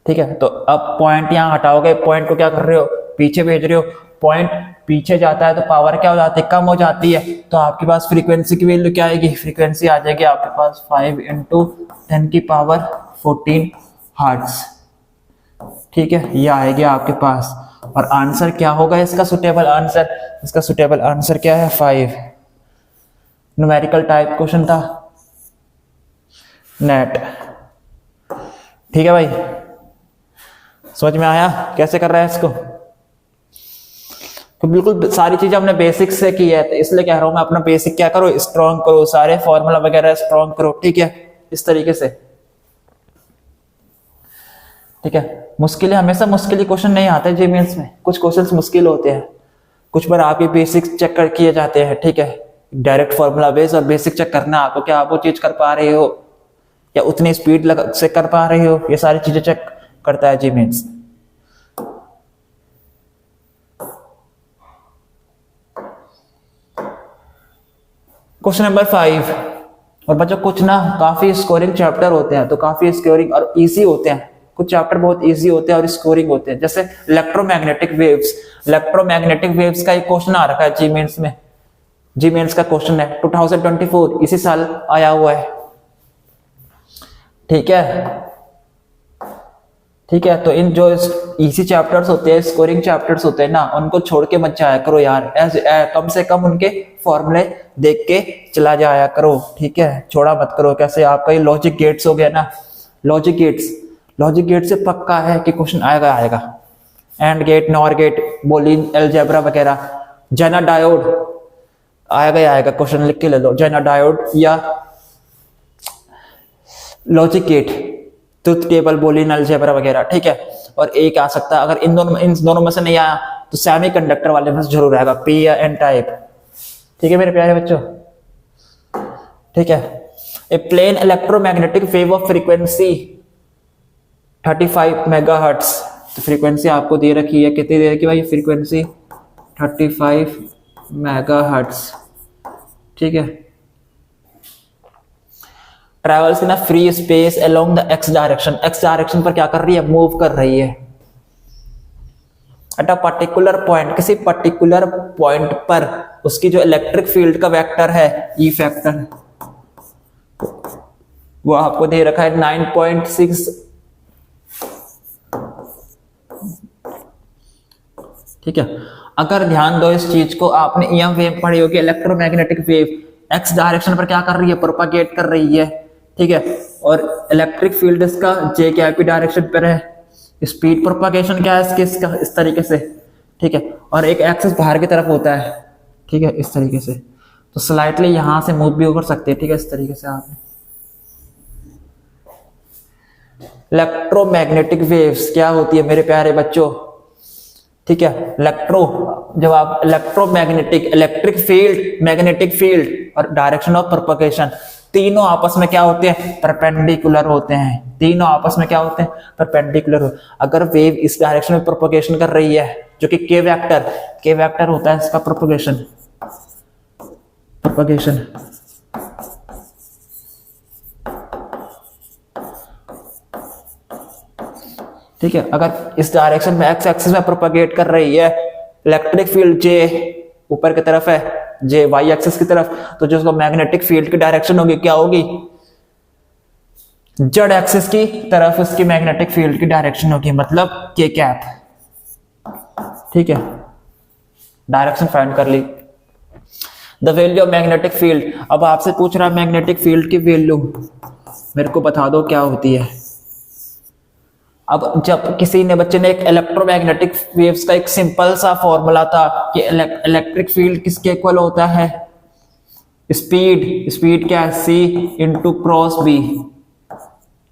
ठीक है। तो अब पॉइंट यहां हटाओगे, पॉइंट को क्या कर रहे हो पीछे भेज रहे हो, पॉइंट पीछे जाता है तो पावर क्या हो जाती है कम हो जाती है, तो आपके पास फ्रीक्वेंसी की वैल्यू क्या आएगी, फ्रीक्वेंसी आ जाएगी आपके पास 5 इंटू 10 की पावर 14 हर्ट्ज, ठीक है। ये आएगी आपके पास। और आंसर क्या होगा इसका सुटेबल आंसर, इसका सुटेबल आंसर क्या है 5। न्यूमेरिकल टाइप क्वेश्चन था, नेट, ठीक है भाई। समझ में आया कैसे कर रहा है इसको, तो बिल्कुल सारी चीजें हमने बेसिक से की है, तो इसलिए कह रहा हूं मैं अपना बेसिक क्या करो स्ट्रॉन्ग करो, सारे फॉर्मूला वगैरह स्ट्रॉन्ग करो, ठीक है, इस तरीके से, ठीक है। मुश्किल हमेशा मुश्किल क्वेश्चन नहीं आते जी मेंस में, कुछ क्वेश्चंस मुश्किल होते हैं, कुछ बार आपके बेसिक्स चेक कर किए जाते हैं, ठीक है। डायरेक्ट फॉर्मूला बेस और बेसिक चेक करना आपको, क्या आप वो चीज कर पा रहे हो या उतनी स्पीड से कर पा रहे हो, ये सारी चीजें चेक करता है जी मेंस। क्वेश्चन नंबर 5, और बच्चों कुछ ना काफी स्कोरिंग चैप्टर होते हैं, तो काफी स्कोरिंग और इजी होते हैं, कुछ चैप्टर बहुत इजी होते हैं और स्कोरिंग होते हैं, जैसे इलेक्ट्रोमैग्नेटिक वेव्स। इलेक्ट्रोमैग्नेटिक वेव्स का एक क्वेश्चन आ रखा है जी मेंस में, जी मेंस का क्वेश्चन है 2024, इसी साल आया हुआ है, ठीक है, ठीक है। तो इन जो इजी चैप्टर्स होते हैं, स्कोरिंग चैप्टर्स होते हैं ना, उनको छोड़ के मत जाया करो यार, कम से कम उनके फॉर्मूले देख के चला जाया करो, ठीक है, छोड़ा मत करो। कैसे आपका ये लॉजिक गेट्स हो गया ना, लॉजिक गेट से पक्का है कि क्वेश्चन आएगा आएगा, and gate, nor gate, Boolean algebra वगैरह, जेना डायोड आएगा ही आएगा, क्वेश्चन लिख के ले लो, जेना डायोड या logic gate, truth table, Boolean algebra वगैरह, ठीक है। और एक आ सकता है, अगर इन दोनों में से नहीं आया तो सेमीकंडक्टर वाले में से जरूर आएगा, पी या एन टाइप, ठीक है मेरे प्यारे बच्चों, ठीक है। A plane electromagnetic wave of frequency 35 megahertz, तो फ्रीक्वेंसी आपको दे रखी है, कितनी दे रखी है भाई फ्रीक्वेंसी 35 मेगाहर्ट्ज, ठीक है। Travels in a free space along the x direction, x direction पर क्या कर रही है, मूव कर रही है। एट अ पर्टिकुलर पॉइंट, किसी पर्टिकुलर पॉइंट पर उसकी जो इलेक्ट्रिक फील्ड का वेक्टर है, ई फैक्टर, वो आपको दे रखा है 9.6, ठीक है। अगर ध्यान दो इस चीज को, आपने ईएम वेव पढ़ी होगी, इलेक्ट्रोमैग्नेटिक वेव एक्स डायरेक्शन पर क्या कर रही है, प्रोपागेट कर रही है, ठीक है। और इलेक्ट्रिक फील्ड इसका जे कैपी डायरेक्शन पर है, स्पीड प्रोपागेशन क्या है इसका इस तरीके से, ठीक है। और एक एक्सिस बाहर की तरफ होता है, ठीक है, इस तरीके से, तो स्लाइटली यहां से मूव भी कर सकते हैं, ठीक है, इस तरीके से आपने। इलेक्ट्रोमैग्नेटिक वेव्स क्या होती है मेरे प्यारे बच्चों, ठीक है। जब आप electromagnetic, electric field, magnetic field और डायरेक्शन ऑफ प्रोपगेशन, तीनों आपस में क्या होते हैं, परपेंडिकुलर होते हैं, तीनों आपस में क्या होते हैं, परपेंडिकुलर। अगर वेव इस डायरेक्शन में प्रोपगेशन कर रही है, जो कि के वेक्टर होता है इसका प्रोपगेशन, ठीक है। अगर इस डायरेक्शन में एक्स एक्सिस में प्रोपगेट कर रही है, इलेक्ट्रिक फील्ड जे ऊपर की तरफ है, जे वाई एक्सिस की तरफ, तो जो उसका मैग्नेटिक फील्ड की डायरेक्शन होगी क्या होगी, जेड एक्सिस की तरफ उसकी मैग्नेटिक फील्ड की डायरेक्शन होगी, मतलब के कैप, ठीक है। डायरेक्शन फाइंड कर ली। The value of magnetic field, अब आपसे पूछ रहा है मैग्नेटिक फील्ड की वैल्यू मेरे को बता दो क्या होती है। अब जब किसी ने बच्चे ने एक इलेक्ट्रोमैग्नेटिक वेव्स का एक सिंपल सा फॉर्मूला था कि इलेक्ट्रिक फील्ड किसके इक्वल होता है, स्पीड क्या है, c इंटू क्रॉस b,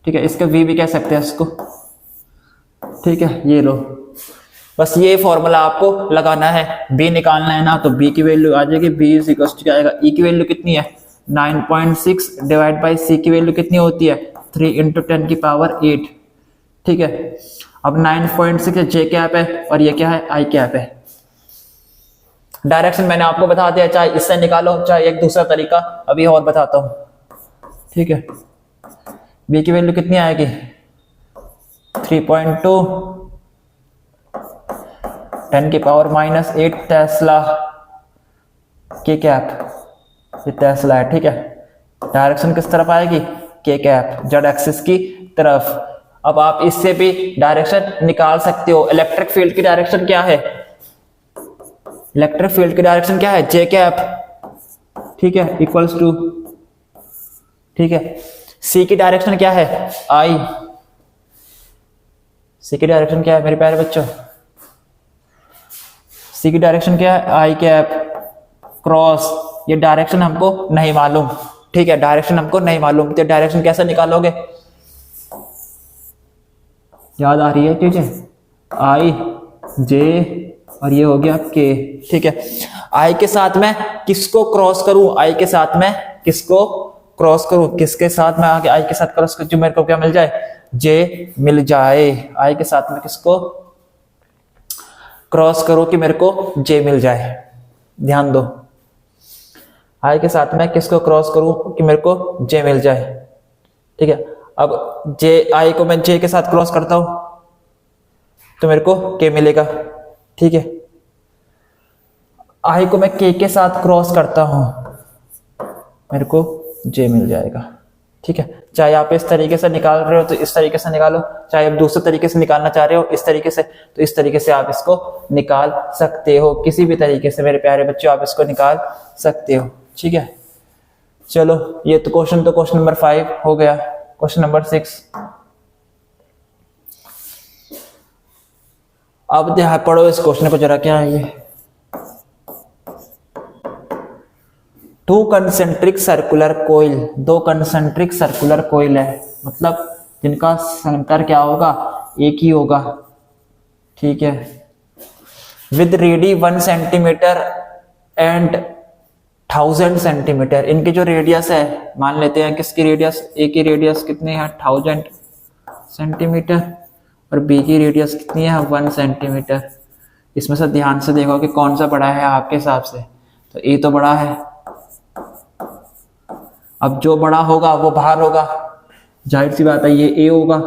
ठीक है, इसका v भी कह सकते हैं इसको, ठीक है। ये लो, बस ये फॉर्मूला आपको लगाना है, b निकालना है ना, तो b की वैल्यू आ जाएगी, b इज इक्वल टू क्या आएगा, e की वैल्यू कितनी है 9.6 डिवाइड बाई c की वैल्यू कितनी होती है 3 इंटू 10 की पावर 8, ठीक है। अब 9.6 j कैप है और ये क्या है i कैप है। डायरेक्शन मैंने आपको बता दिया, चाहे इससे निकालो चाहे एक दूसरा तरीका अभी और बताता हूं, ठीक है। b की वैल्यू कितनी आएगी 3.2 10 की पावर -8 टेस्ला के कैप, ये टेस्ला है, ठीक है। डायरेक्शन किस तरफ आएगी के कैप, जेड एक्सिस की तरफ। अब आप इससे भी डायरेक्शन निकाल सकते हो। इलेक्ट्रिक फील्ड की डायरेक्शन क्या है, इलेक्ट्रिक फील्ड की डायरेक्शन क्या है जे कैप, ठीक है, इक्वल्स टू, ठीक है। सी की डायरेक्शन क्या है आई, सी की डायरेक्शन क्या है मेरे प्यारे बच्चों, सी की डायरेक्शन क्या है आई कैप क्रॉस, ये डायरेक्शन हमको नहीं मालूम, ठीक है, डायरेक्शन हमको नहीं मालूम, तो डायरेक्शन कैसे निकालोगे, याद आ रही है, ठीक है, आई जे और ये हो गया के, ठीक है। आई के साथ मैं किसको क्रॉस करूं, आई के साथ मैं किसको क्रॉस करूं, किसके साथ मैं आगे आई के साथ क्रॉस करूं, जो मेरे को क्या मिल जाए जे मिल जाए, आई के साथ में किसको क्रॉस करो कि मेरे को जे मिल जाए, ध्यान दो, आई के साथ में किसको क्रॉस करूं कि मेरे को जे मिल जाए, ठीक है। अब जे आई को मैं जे के साथ क्रॉस करता हूं तो मेरे को के मिलेगा, ठीक है। आई को मैं के साथ क्रॉस करता हूं मेरे को जे मिल जाएगा, ठीक है। चाहे आप इस तरीके से निकाल रहे हो तो इस तरीके से निकालो, चाहे आप दूसरे तरीके से निकालना चाह रहे हो इस तरीके से तो इस तरीके से आप इसको निकाल सकते हो, किसी भी तरीके से मेरे प्यारे बच्चों आप इसको निकाल सकते हो, ठीक है। चलो ये तो क्वेश्चन नंबर 5 हो गया। क्वेश्चन नंबर 6, अब ध्यान पढ़ो इस क्वेश्चन को जरा, क्या है ये, 2 concentric circular coil, 2 concentric circular coil है, मतलब जिनका सेंटर क्या होगा एक ही होगा, ठीक है, with ready 1 centimetre and 1000 centimetre, इनकी जो रेडियस है, मान लेते हैं किसकी रेडियस, ए की रेडियस कितनी है 1000 सेंटीमीटर और बी की रेडियस कितनी है 1 सेंटीमीटर। इसमें से ध्यान से देखो कि कौन सा बड़ा है आपके हिसाब से, तो ए तो बड़ा है, अब जो बड़ा होगा वो बाहर होगा, जाहिर सी बात है ये ए होगा,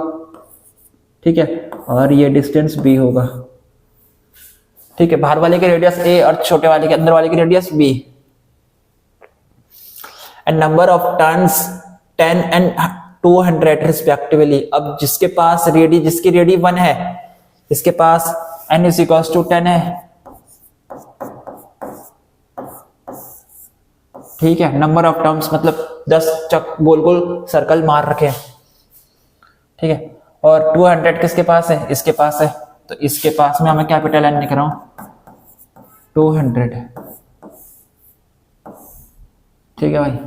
ठीक है, और ये डिस्टेंस बी होगा, ठीक है। बाहर वाले की रेडियस ए और छोटे वाले के अंदर वाले की radius B. And number of turns 10 and 200 respectively. अब जिसके पास जिसकी रेडी 1 है, इसके पास n इज इक्वल्स टू 10 है, ठीक है। नंबर ऑफ टर्म्स मतलब 10 चक गोल गोल सर्कल मार रखे हैं, ठीक है। और 200 किसके पास है, इसके पास है, तो इसके पास में हमें कैपिटल N लिख रहा हूं 200, ठीक है भाई।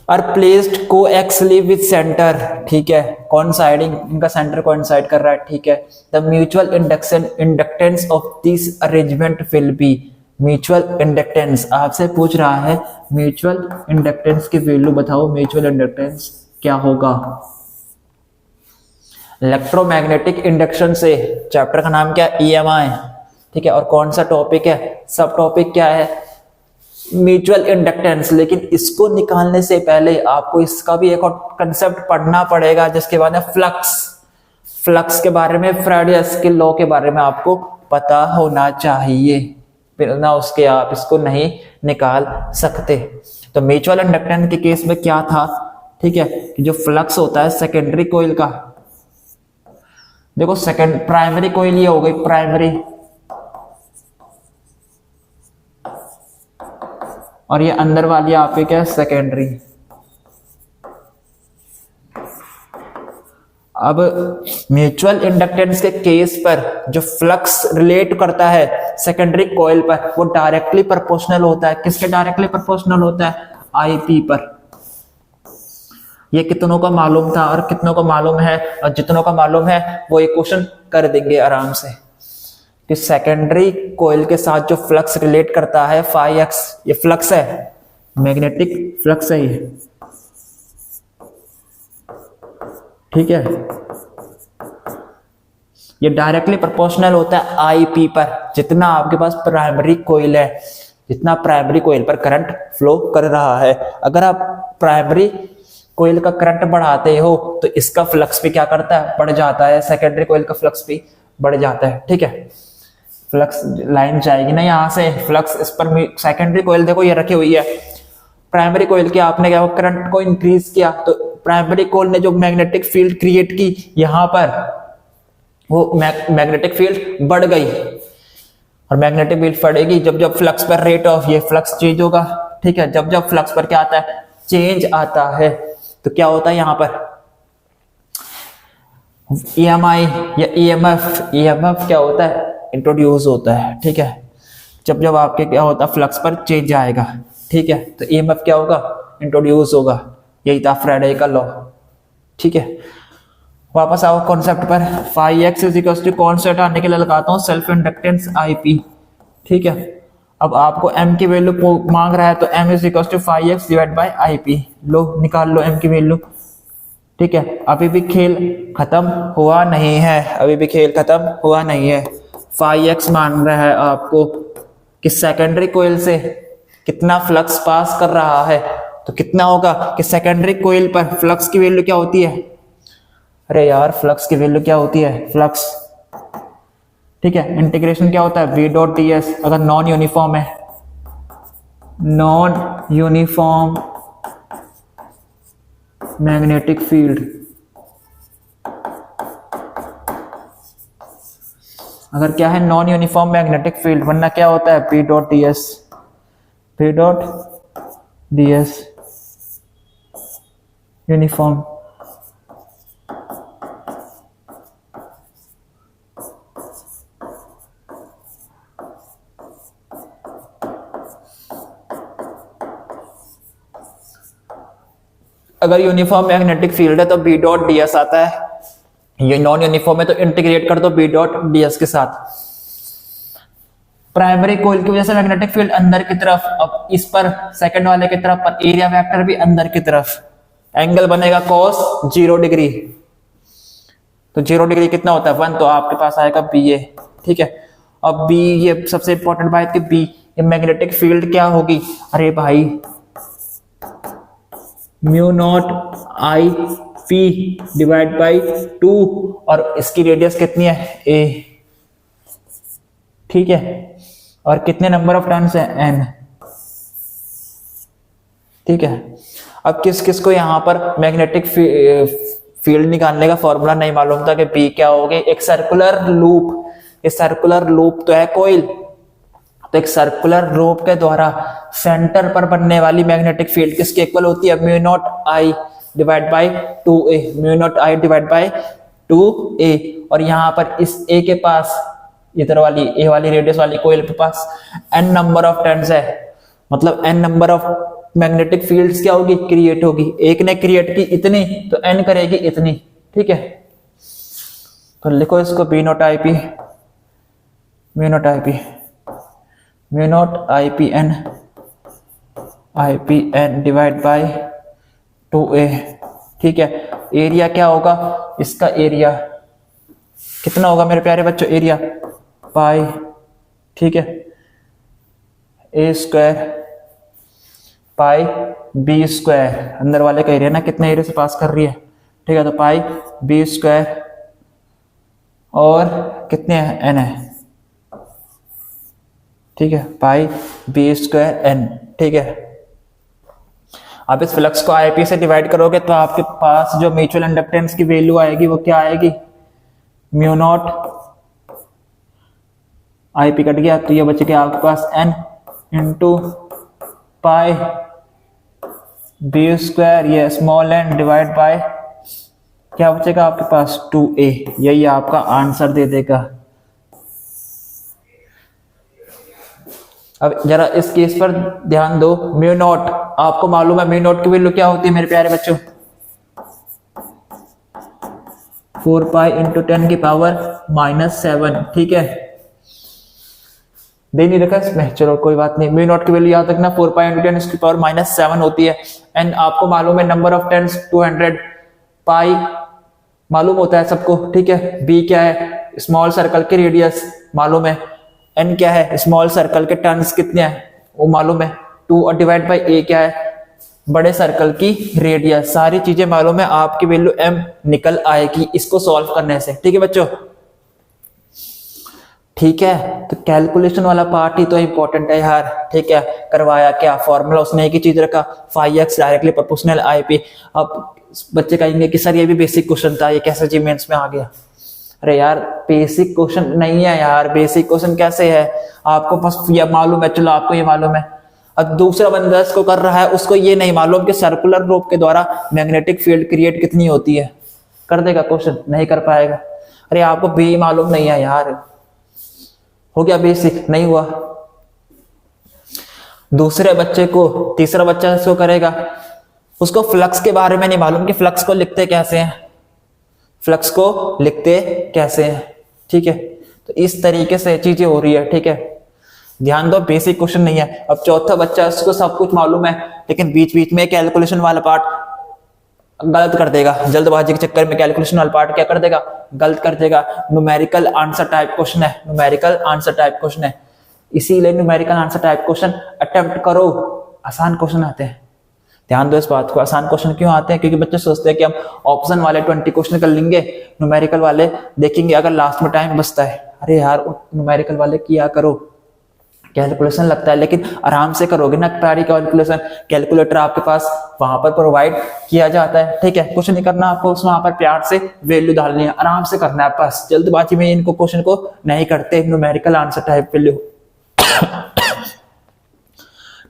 आर प्लेस्ड कोएक्सियली विद सेंटर, ठीक है, कोइंसाइडिंग, इनका सेंटर कोइंसाइड कर रहा है, ठीक है। The mutual inductance of this arrangement will be, mutual inductance आपसे पूछ रहा है, म्यूचुअल इंडक्टेंस की वैल्यू बताओ, म्यूचुअल इंडक्टेंस क्या होगा। इलेक्ट्रोमैग्नेटिक इंडक्शन से चैप्टर का नाम क्या है EMI, ठीक है, और कौन सा टॉपिक है, सब टॉपिक क्या है म्यूचुअल इंडक्टेंस। लेकिन इसको निकालने से पहले आपको इसका भी एक और कंसेप्ट पढ़ना पड़ेगा, जिसके बाद में फ्लक्स के बारे में, फैराडेस के लॉ के बारे में आपको पता होना चाहिए, बिना उसके आप इसको नहीं निकाल सकते। तो म्यूचुअल इंडक्टेंस के केस में क्या था, ठीक है, कि जो फ्लक्स होता है सेकेंडरी कोइल का, देखो प्राइमरी कोइल ये हो गई प्राइमरी, और ये अंदर वाली आपकी क्या है सेकेंडरी। अब म्यूचुअल इंडक्टेंस के केस पर जो फ्लक्स रिलेट करता है सेकेंडरी कॉइल पर, वो डायरेक्टली प्रोपोर्शनल होता है। किसके डायरेक्टली प्रोपोर्शनल होता है? आईपी पर। ये कितनों का मालूम था और कितनों को मालूम है, और जितनों का मालूम है वो ये क्वेश्चन कर देंगे आराम से कि सेकेंडरी कॉइल के साथ जो फ्लक्स रिलेट करता है फाई एक्स, ये फ्लक्स है, मैग्नेटिक फ्लक्स है ये, ठीक है। ये डायरेक्टली प्रोपोर्शनल होता है आईपी पर। जितना आपके पास प्राइमरी कॉइल है, जितना प्राइमरी कॉइल पर करंट फ्लो कर रहा है, अगर आप प्राइमरी कॉइल का करंट बढ़ाते हो तो इसका फ्लक्स भी क्या करता है? बढ़ जाता है। सेकेंडरी कॉइल का फ्लक्स भी बढ़ जाता है, ठीक है। फ्लक्स लाइन जाएगी ना यहाँ से, फ्लक्स इस पर, सेकेंडरी कॉइल देखो ये रखी हुई है, प्राइमरी कॉइल की आपने क्या करंट को इंक्रीज किया तो प्राइमरी कॉइल ने जो मैग्नेटिक फील्ड क्रिएट की यहाँ पर, वो मैग्नेटिक फील्ड बढ़ गई, और मैग्नेटिक फील्ड बढ़ेगी जब जब फ्लक्स पर रेट ऑफ ये फ्लक्स चेंज होगा, ठीक है। जब जब फ्लक्स पर क्या आता है? चेंज आता है, तो क्या होता है यहाँ पर? EMI या EMF क्या होता है? इंट्रोड्यूस होता है, ठीक है। जब जब आपके क्या होता है? फ्लक्स पर चेंज आएगा, ठीक है, तो EMF क्या होगा? इंट्रोड्यूस होगा। यही था फ्राइडे का लॉ, ठीक है। वापस आओ कॉन्सेप्ट पर। Phi X is equal to concept आने के लिए लगाता हूँ सेल्फ इंडक्टेंस IP, ठीक है। अब आपको m की वैल्यू मांग रहा है तो m is equal to phi X divide by IP। लो निकाल लो m की वैल्यू, ठीक है। अभी भी खेल खत्म हुआ नहीं है, अभी भी खेल खत्म हुआ नहीं है। फाई एक्स मान रहा है आपको कि सेकेंडरी कॉइल से कितना फ्लक्स पास कर रहा है, तो कितना होगा कि सेकेंडरी कॉइल पर फ्लक्स की वैल्यू क्या होती है? अरे यार फ्लक्स की वैल्यू क्या होती है? फ्लक्स, ठीक है। इंटीग्रेशन क्या होता है? V dot ds। अगर नॉन यूनिफॉर्म है, नॉन यूनिफॉर्म मैग्नेटिक फील्ड, अगर क्या है? नॉन यूनिफॉर्म मैग्नेटिक फील्ड, वरना क्या होता है? P dot ds, P dot ds uniform. अगर यूनिफॉर्म मैग्नेटिक फील्ड है तो B डॉट ds आता है, ये नॉन यूनिफॉर्म है तो इंटीग्रेट कर दो B डॉट ds के साथ। प्राइमरी कॉइल की वजह से मैग्नेटिक फील्ड अंदर की तरफ, अब इस पर सेकंड वाले की तरफ पर एरिया वेक्टर भी अंदर की तरफ, एंगल बनेगा cos 0 डिग्री। तो 0 डिग्री कितना होता है? 1, तो आपके पास आएगा BA, ठीक है। अब B, ये सबसे इंपॉर्टेंट बात कि B, ये मैग्नेटिक फील्ड क्या होगी? अरे भाई mu naught IP divide by 2, और इसकी रेडियस कितनी है? A, ठीक है। और कितने नंबर ऑफ टर्न्स है? N, ठीक है। अब किस किस को यहाँ पर मैग्नेटिक फील्ड निकालने का फॉर्मूला नहीं मालूम था कि B क्या होगी? एक सर्कुलर लूप, ये सर्कुलर लूप तो है कॉइल, तो एक सर्कुलर लूप के द्वारा सेंटर पर बनने वाली मैग्नेटिक फील्ड किसके इक्वल होती है? Mu naught I divide by 2A, mu naught I divide by 2A। और यहाँ पर इस A के पास, इधर वाली A वाली रेडियस वाली कॉइल के पास n नंबर ऑफ टर्न्स है, मतलब n number of magnetic fields क्या होगी? क्रिएट होगी। एक ने क्रिएट की इतनी तो n करेगी इतनी, ठीक है। तो लिखो इसको B not IP, mu naught IP, mu naught IPN divide by 2A, ठीक है। एरिया क्या होगा? इसका एरिया कितना होगा मेरे प्यारे बच्चों? एरिया पाई, ठीक है, A square pi B square, अंदर वाले का एरिया ना कितने एरिया से पास कर रही है, ठीक है। तो पाई B स्क्वायर और कितने N है, ठीक है, पाई B स्क्वायर N, ठीक है। आप इस फ्लक्स को IP से डिवाइड करोगे तो आपके पास जो म्यूचुअल इंडक्टेंस की वैल्यू आएगी वो क्या आएगी? म्यू नॉट IP कट गया तो ये बच गया आपके पास N into pi B square, ये स्मॉल n डिवाइड बाय क्या बचेगा आपके पास 2a, यही आपका आंसर दे देगा। अब जरा इस केस पर ध्यान दो, म्यू नॉट, आपको मालूम है म्यू नॉट की वैल्यू क्या होती है मेरे प्यारे बच्चों, 4 पाई इंटू 10 की पावर -7, ठीक है, दे नहीं रखा इसमें, चलो कोई बात नहीं। म्यू नॉट की वैल्यू याद रखना 4 पाई इंटू 10 की पावर -7 होती है। एंड आपको मालूम है नंबर ऑफ टेंस 200, पाई मालूम होता है सबको, ठीक है। बी क्या है, स्मॉल सर्कल के रेडियस मालूम है। एन क्या है, स्मॉल सर्कल के टर्न्स कितने हैं वो मालूम है 2, और डिवाइड बाई ए क्या है, बड़े सर्कल की रेडियस। सारी चीजें मालूम है, आपकी वैल्यू m निकल आएगी इसको सॉल्व करने से, ठीक है बच्चों। ठीक है, तो कैलकुलेशन वाला पार्ट ही तो इंपॉर्टेंट है यार, ठीक है। करवाया क्या, फॉर्मूला उसने एक ही चीज रखा, 5x डायरेक्टली प्रोपोर्शनल IP। अब बच्चे कहेंगे कि सर ये भी बेसिक क्वेश्चन था, ये कैसे जी मेंस में आ गया। अरे यार बेसिक क्वेश्चन नहीं है यार, बेसिक क्वेश्चन कैसे है, आपको बस ये मालूम है, चलो आपको ये मालूम है। अब दूसरा बंदा इसको कर रहा है, उसको ये नहीं मालूम कि सर्कुलर रोप के द्वारा मैग्नेटिक फील्ड क्रिएट कितनी होती है, कर देगा क्वेश्चन, नहीं कर पाएगा। अरे आपको भी मालूम नहीं है यार, हो गया बेसिक, नहीं हुआ। दूसरे बच्चे को, तीसरा बच्चा इसको करेगा, उसको फ्लक्स के बारे में नहीं मालूम कि फ्लक्स को लिखते कैसे हैं, फ्लक्स को लिखते कैसे हैं, ठीक है। तो इस तरीके से चीजें हो रही है, ठीक है। ध्यान दो, बेसिक क्वेश्चन नहीं है। अब चौथा बच्चा, उसको सब कुछ मालूम है लेकिन बीच बीच में कैलकुलेशन वाला पार्ट गलत कर देगा, जल्दबाजी के चक्कर में कैलकुलेशन वाला पार्ट क्या कर देगा, गलत कर देगा। न्यूमेरिकल आंसर टाइप क्वेश्चन है, न्यूमेरिकल आंसर टाइप क्वेश्चन है, इसीलिए numerical answer type question attempt करो, आसान क्वेश्चन आते हैं। ध्यान दो इस बात को, आसान क्वेश्चन क्यों आते हैं, क्योंकि बच्चे सोचते हैं कि हम ऑप्शन वाले 20 क्वेश्चन कर लेंगे, न्यूमेरिकल वाले देखेंगे अगर लास्ट में टाइम बचता है। अरे यार न्यूमेरिकल वाले किया करो, कैलकुलेशन लगता है लेकिन आराम से करोगे ना सारी कैलकुलेशन, कैलकुलेटर आपके पास वहां पर प्रोवाइड किया जाता है, ठीक है। कुछ नहीं करना आपको, उसमें वहां पर प्यार से वैल्यू डालनी है, आराम से करना है, बस जल्दबाजी में इनको क्वेश्चन को नहीं करते। न्यूमेरिकल आंसर टाइप वैल्यू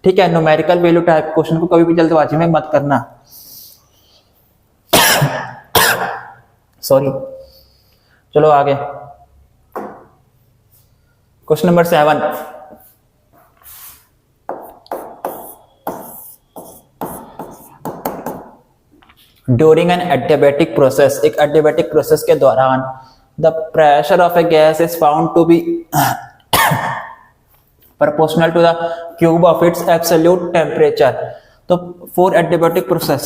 ठीक है, न्यूमेरिकल वैल्यू टाइप क्वेश्चन को कभी भी जल्दबाजी में मत करना, सॉरी। चलो आगे, question number 7। During an adiabatic process, एक एडियाबैटिक प्रोसेस के दौरान the pressure of a gas is found to be proportional to the cube of its absolute temperature। तो for adiabatic process,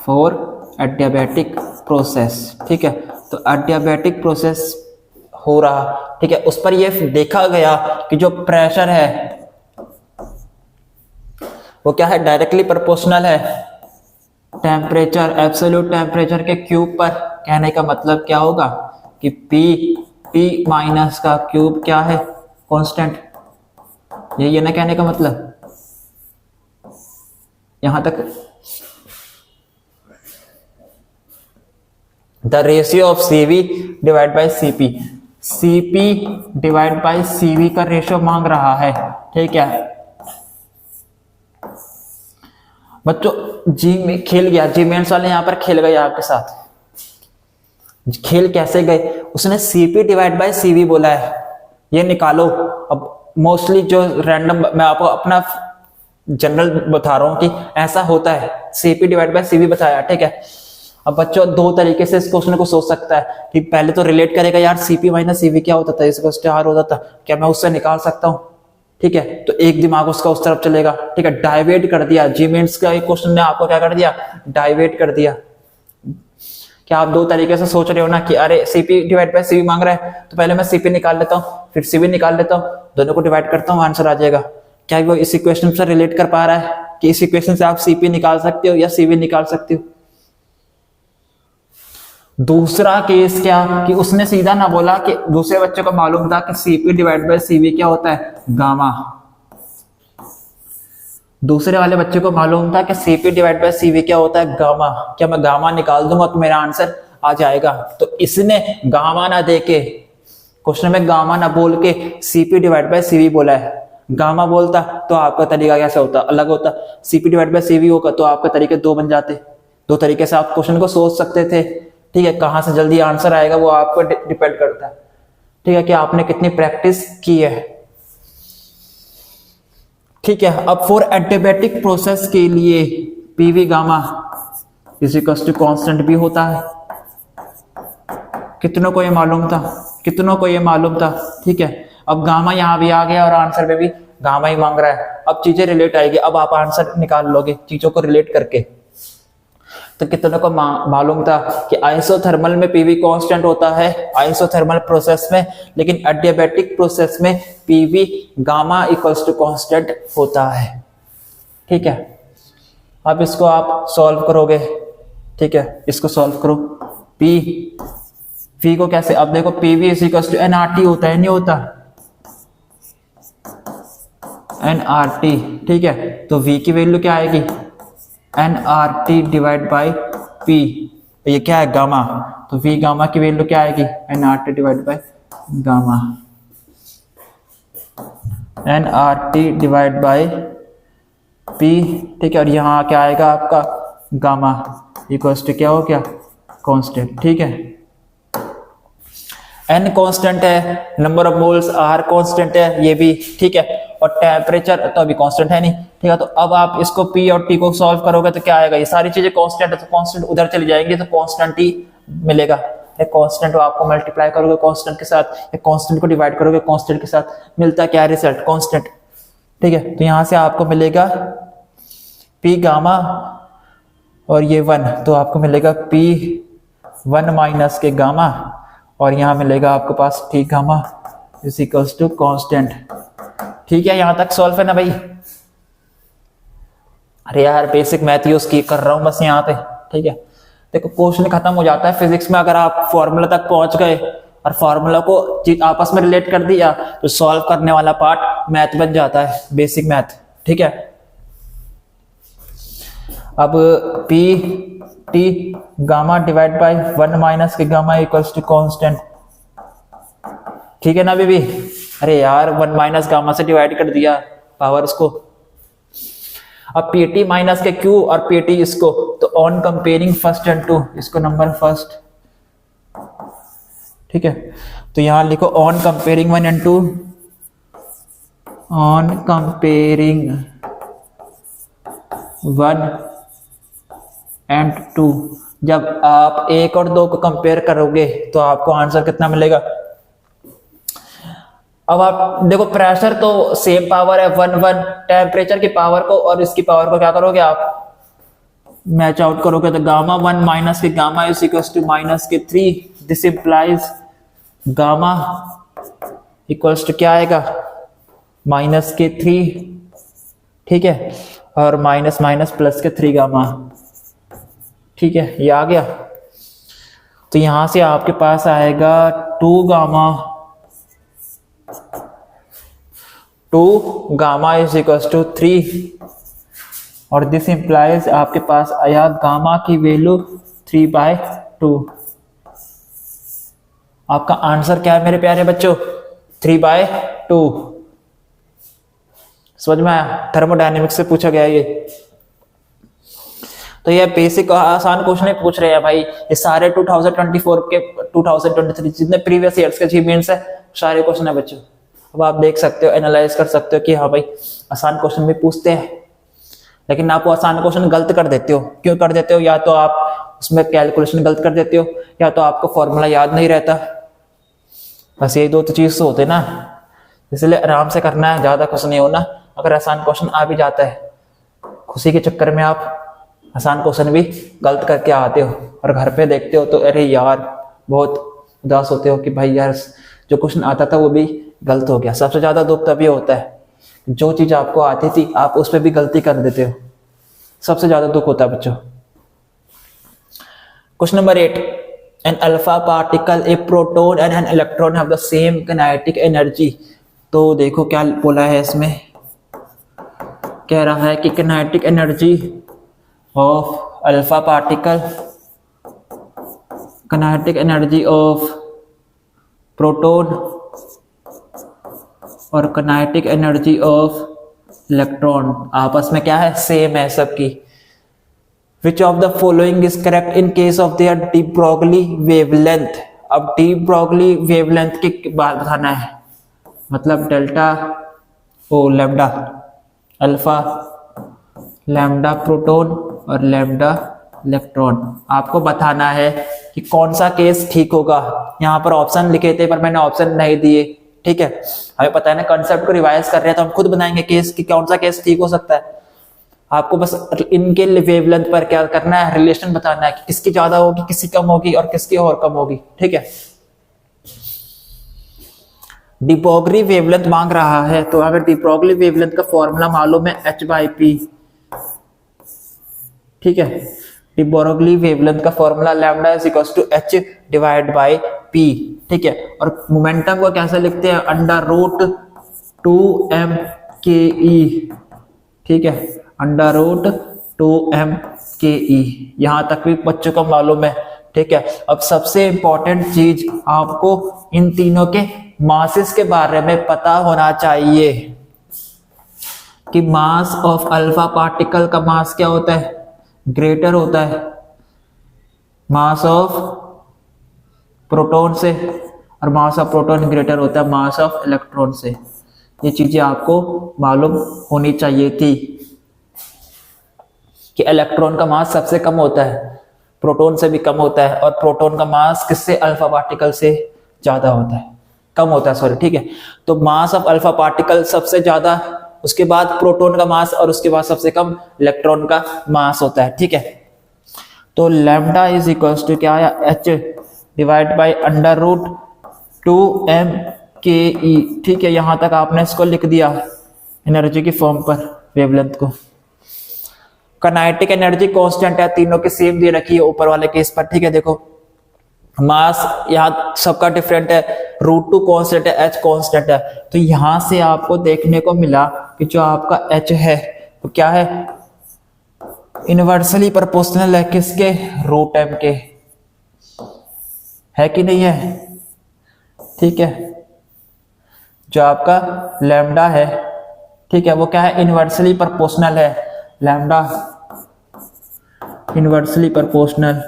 for adiabatic process, ठीक है। तो adiabatic process हो रहा, ठीक है, उस पर यह देखा गया कि जो प्रेशर है वो क्या है, डायरेक्टली प्रोपोर्शनल है टेम्परेचर, एब्सोल्यूट टेम्परेचर के क्यूब पर। कहने का मतलब क्या होगा कि P माइनस का क्यूब क्या है, कांस्टेंट, यही है ना कहने का मतलब, यहां तक। The ratio of CV divide by CP, CP divide by CV का रेशियो मांग रहा है, ठीक है बच्चों। जी में खेल गया, जी मेंस वाले यहां पर खेल गए आपके साथ, खेल कैसे गए, उसने CP डिवाइड बाय CV बोला है, ये निकालो। अब मोस्टली जो रैंडम, मैं आपको अपना जनरल बता रहा हूं कि ऐसा होता है, CP डिवाइड बाय CV बताया, ठीक है। अब बच्चों दो तरीके से इस क्वेश्चन को सोच सकता है कि पहले तो रिलेट करेगा यार CP माइनस CV क्या होता था, इसका स्टार होता था, क्या मैं उससे निकाल सकता हूं, ठीक है। तो एक दिमाग उसका उस तरफ चलेगा, ठीक है। डाइवेट कर दिया, जी मेंस का एक क्वेश्चन ने आपको क्या कर दिया, डाइवेट कर दिया। क्या आप दो तरीके से सोच रहे हो ना कि अरे CP डिवाइड बाय CV मांग रहा है, तो पहले मैं CP निकाल लेता हूँ फिर CV निकाल लेता हूँ, दोनों को डिवाइड करता हूँ, आंसर आ जाएगा। क्या वो इस इक्वेशन से रिलेट कर पा रहा है कि इस इक्वेशन से आप CP निकाल सकते हो या CV निकाल सकते हो। दूसरा केस क्या कि उसने सीधा ना बोला कि दूसरे बच्चे को मालूम था कि CP डिवाइड बाय CV क्या होता है, गामा। दूसरे वाले बच्चे को मालूम था कि CP डिवाइड बाय CV क्या होता है, गामा। क्या मैं गामा निकाल दूंगा तो मेरा आंसर आ जाएगा। तो इसने गामा ना देके, क्वेश्चन में गामा ना बोल के CP डिवाइड बाय CV बोला है। गामा बोलता तो आपका तरीका कैसा होता, अलग होता। सीपी डिवाइड बाय सीवी होगा तो आपके तरीके दो बन जाते। दो तरीके से आप क्वेश्चन को सोच सकते थे। ठीक है, कहां से जल्दी आंसर आएगा वो आप पर डिपेंड करता है। ठीक है, कि आपने कितनी प्रैक्टिस की है। ठीक है, अब फॉर एडियाबैटिक प्रोसेस के लिए PV gamma is equal to constant भी होता है। कितनों को ये मालूम था, कितनों को ये मालूम था। ठीक है, अब गामा यहां भी आ गया और आंसर में भी गामा ही मांग रहा है। अब चीजें रिलेट आएगी, अब आप आंसर निकाल लोगे चीजों को रिलेट करके। तो कितनों को मालूम था कि आइसोथर्मल में पीवी कांस्टेंट होता है आइसोथर्मल प्रोसेस में, लेकिन एडियाबैटिक प्रोसेस में PV gamma equals to constant होता है। ठीक है, अब इसको आप सॉल्व करोगे। ठीक है, इसको सॉल्व करो। पी को कैसे, अब देखो PV is equal to NRT होता है, नहीं होता एनआरटी। ठीक है, तो वी की वैल्यू क्या आएगी, एनआरटी डिवाइड बाई पी। ये क्या है, गामा, तो वी गामा की वैल्यू क्या आएगी, NRT divide by gamma. NRT divide by P. ठीक है, और यहाँ क्या आएगा आपका गामा इक्वल्स टू क्या हो गया, कांस्टेंट। ठीक है, एन कांस्टेंट है, number of moles R constant है ये भी। ठीक है, और टेम्परेचर तो अभी कांस्टेंट है नहीं। ठीक है, तो अब आप इसको पी और टी को सॉल्व करोगे तो क्या आएगा, ये सारी चीजें कांस्टेंट है तो कांस्टेंट उधर चली जाएंगी तो कांस्टेंट ही मिलेगा। कांस्टेंट को आपको मल्टीप्लाई करोगे कांस्टेंट के साथ, कांस्टेंट को डिवाइड करोगे कांस्टेंट के साथ, मिलता क्या है रिजल्ट, कांस्टेंट। ठीक है, तो यहां से आपको मिलेगा पी गामा और ये 1, तो आपको मिलेगा पी 1 माइनस के गामा, और यहां मिलेगा आपके पास T gamma is equals to constant. ठीक है, यहां तक सॉल्व है ना भाई। अरे यार बेसिक मैथ यूज की कर रहा हूं बस यहाँ पे। ठीक है, देखो क्वेश्चन खत्म हो जाता है फिजिक्स में अगर आप फॉर्मूला तक पहुंच गए और फॉर्मूला को आपस में रिलेट कर दिया तो सॉल्व करने वाला पार्ट मैथ बन जाता है, बेसिक मैथ। ठीक है, अब P T gamma divide by 1 minus के गामा इक्वल्स टू कांस्टेंट। ठीक है ना बेबी। अरे यार 1 माइनस गामा से डिवाइड कर दिया पावर्स को। अब पीटी माइनस के क्यू और पीटी इसको, तो on comparing first and two, इसको नंबर फर्स्ट। ठीक है, तो यहां लिखो on comparing 1 and 2, on comparing 1 and 2। जब आप 1 और 2 को कंपेयर करोगे तो आपको आंसर कितना मिलेगा। अब आप देखो प्रेशर तो सेम पावर है 1 1, टेम्परेचर की पावर को और इसकी पावर को क्या करोगे आप, मैच आउट करोगे तो गामा 1 माइनस के gamma is equals to minus के 3। This implies gamma equals to क्या आएगा, माइनस के 3। ठीक है, और माइनस माइनस प्लस के 3 गामा। ठीक है, ये आ गया। तो यहां से आपके पास आएगा 2 gamma, 2 gamma is equals to 3, और दिस इंप्लाइज आपके पास आया गामा की वैल्यू 3/2। आपका आंसर क्या है मेरे प्यारे बच्चों, 3/2। समझ में आया, थर्मोडायनेमिक्स से पूछा गया ये। तो ये बेसिक आसान क्वेश्चन पूछ रहे हैं भाई। ये सारे 2024 के 2023 जितने प्रीवियस ईयर्स के अचीवमेंट्स है सारे क्वेश्चन है बच्चों। अब आप देख सकते हो, एनालाइज कर सकते हो कि हाँ भाई आसान क्वेश्चन भी पूछते हैं, लेकिन आप वो आसान क्वेश्चन गलत कर देते हो। क्यों कर देते हो, या तो आप उसमें कैलकुलेशन गलत कर देते हो, या तो आपको फॉर्मूला याद नहीं रहता। बस ये 2 चीज तो होते ना, इसलिए आराम से करना है, ज्यादा खुश नहीं होना। अगर आसान क्वेश्चन आ भी जाता है, खुशी के चक्कर में आप आसान क्वेश्चन भी गलत करके आते हो और घर पे देखते हो तो अरे यार बहुत उदास होते हो कि भाई यार जो क्वेश्चन आता था वो भी गलत हो गया। सबसे ज्यादा दुख तभी होता है जो चीज आपको आती थी आप उस पर भी गलती कर देते हो, सबसे ज्यादा दुख होता है बच्चों। Question number 8, an alpha particle, a proton and an electron have the same kinetic energy. तो देखो क्या बोला है इसमें, कह रहा है कि kinetic energy of alpha particle, kinetic energy of proton और काइनेटिक एनर्जी ऑफ इलेक्ट्रॉन आपस में क्या है, सेम है सबकी। Which of the following is correct in case of their D Broglie wavelength. अब डी ब्रोगली वेवलेंथ की बात बताना है, मतलब डेल्टा ओ लैम्डा अल्फा, लैम्डा प्रोटॉन और लैम्डा इलेक्ट्रॉन। आपको बताना है कि कौन सा केस ठीक होगा। यहाँ पर ऑप्शन लिखे थे पर मैंने ऑप्शन नहीं दिए, ठीक है। हमें पता है ना, कंसेप्ट को रिवाइज कर रहे हैं तो हम खुद बनाएंगे केस कि कौन सा केस ठीक हो सकता है। आपको बस इनके वेवलेंथ पर क्या करना है, रिलेशन बताना है कि किसकी ज्यादा होगी, किसकी कम होगी और किसकी और कम होगी, ठीक है। डी ब्रोगली वेवलेंथ मांग रहा है तो हमें डी ब्रोगली वेवलेंथ का फॉर्मूला मालूम है h/p, ठीक है। डी ब्रोगली वेवलेंथ का formula lambda is equal to h divide by p, ठीक है। और मोमेंटम को कैसे लिखते हैं, √2m/ke, ठीक है, √2m/ke। यहां तक भी बच्चों को मालूम है, ठीक है। अब सबसे इंपॉर्टेंट चीज आपको इन तीनों के मासेस के बारे में पता होना चाहिए कि मास ऑफ अल्फा पार्टिकल का मास क्या होता है, ग्रेटर होता है मास ऑफ प्रोटॉन से, और मास ऑफ प्रोटॉन ग्रेटर होता है मास ऑफ इलेक्ट्रॉन से। ये चीजें आपको मालूम होनी चाहिए थी कि इलेक्ट्रॉन का मास सबसे कम होता है, प्रोटॉन से भी कम होता है, और प्रोटॉन का मास किससे, अल्फा पार्टिकल से ज्यादा होता है, कम होता है, सॉरी, ठीक है। तो मास ऑफ अल्फा पार्टिकल सबसे ज्यादा, उसके बाद प्रोटॉन का मास, और उसके बाद सबसे कम इलेक्ट्रॉन का मास होता है, ठीक है। तो लैम्डा इज इक्वल टू क्या आया, h डिवाइड बाई √2m/ke, ठीक है। यहां तक आपने इसको लिख दिया एनर्जी की फॉर्म पर, वेवलेंथ को। काइनेटिक एनर्जी कांस्टेंट है, तीनों की सेम दे रखी है ऊपर वाले केस पर, ठीक है। देखो मास यहाँ सबका डिफरेंट है, √2 कांस्टेंट है, h कांस्टेंट है, तो यहां से आपको देखने को मिला कि जो आपका h है वो क्या है, इनवर्सली प्रोपोर्शनल है किसके, √m के, है कि नहीं है, ठीक है। जो आपका लैम्डा है, ठीक है, वो क्या है, इनवर्सली प्रोपोर्शनल है, लैम्डा इनवर्सली प्रोपोर्शनल,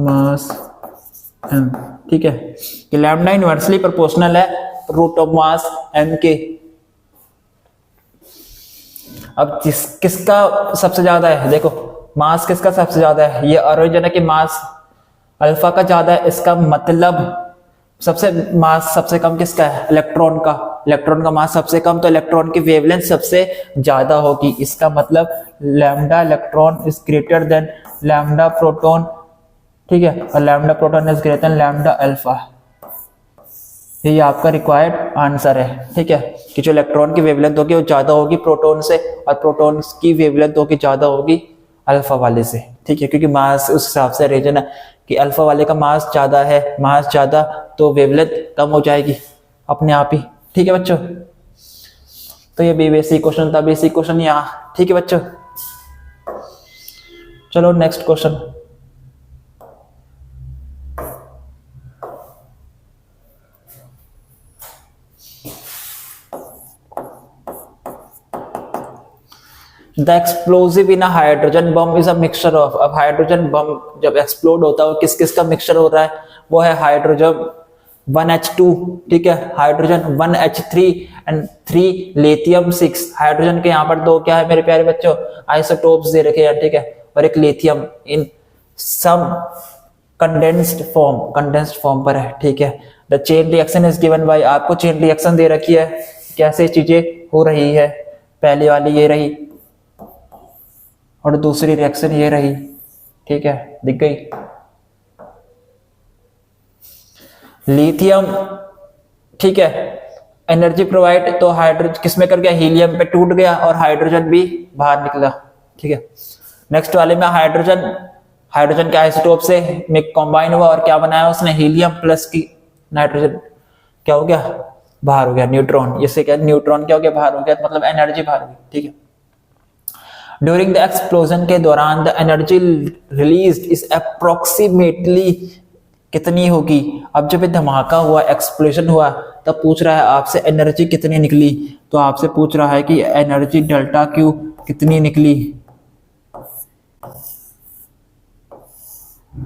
मास m, ठीक है। कि लैम्डा इनवर्सली प्रोपोर्शनल है √मास m के। अब किसका सबसे ज्यादा है, देखो मास किसका सबसे ज्यादा है, ये ऑरिजिन है कि मास अल्फा का ज्यादा है, इसका मतलब सबसे मास सबसे कम किसका है, इलेक्ट्रॉन का। इलेक्ट्रॉन का मास सबसे कम, तो इलेक्ट्रॉन की वेवलेंथ सबसे ज्यादा होगी। इसका मतलब lambda electron is greater than lambda proton, ठीक है, और lambda proton is greater than lambda alpha. ये आपका रिक्वायर्ड आंसर है, ठीक है, कि जो इलेक्ट्रॉन की वेवलेंथ होगी वो ज्यादा होगी प्रोटॉन से, और प्रोटॉन की वेवलेंथ होगी ज्यादा होगी अल्फा वाले से, ठीक है। क्योंकि मास उस हिसाब से रीजन है कि अल्फा वाले का मास ज्यादा है, मास ज्यादा तो वेवलेंथ कम हो जाएगी अपने आप ही, ठीक है बच्चों। तो ये बेसिक क्वेश्चन था, बेसिक क्वेश्चन यहाँ, ठीक है बच्चों। चलो next question. The explosive in hydrogen bomb is a mixture of. अब हाइड्रोजन बम जब एक्सप्लोड होता है वो किस किस का मिक्सचर हो रहा है, वो है हाइड्रोजन 1H2, ठीक है, hydrogen 1H3 and 3 lithium 6। Hydrogen के यहाँ पर दो क्या है मेरे प्यारे बच्चों, आइसोटोप्स दे रखे हैं, ठीक है, और एक लिथियम इन सम कंडेंस्ड फॉर्म पर है, ठीक है। The chain reaction is given by, आपको चेन रिएक्शन दे रखी है, कैसे चीजें हो रही है, पहली वाली ये रही और दूसरी रिएक्शन ये रही, ठीक है, दिख गई। लिथियम, ठीक है, एनर्जी प्रोवाइड, तो हाइड्रोजन किसमें कर गया, हीलियम पे टूट गया और हाइड्रोजन भी बाहर निकला, ठीक है। नेक्स्ट वाले में हाइड्रोजन के आइसोटोप से में कंबाइन हुआ और क्या बनाया उसने, हीलियम प्लस की नाइट्रोजन, क्या हो गया, बाहर हो गया, न्यूट्रॉन। इससे क्या, न्यूट्रॉन क्या हो गया, बाहर हो गया, मतलब एनर्जी बाहर हो गई, ठीक है। ड्यूरिंग द एक्सप्लोजन के दौरान the energy released is approximately कितनी होगी। अब जब ये धमाका हुआ, एक्सप्लोजन हुआ, तब पूछ रहा है आपसे एनर्जी कितनी निकली, तो आपसे पूछ रहा है कि एनर्जी डेल्टा क्यू कितनी निकली,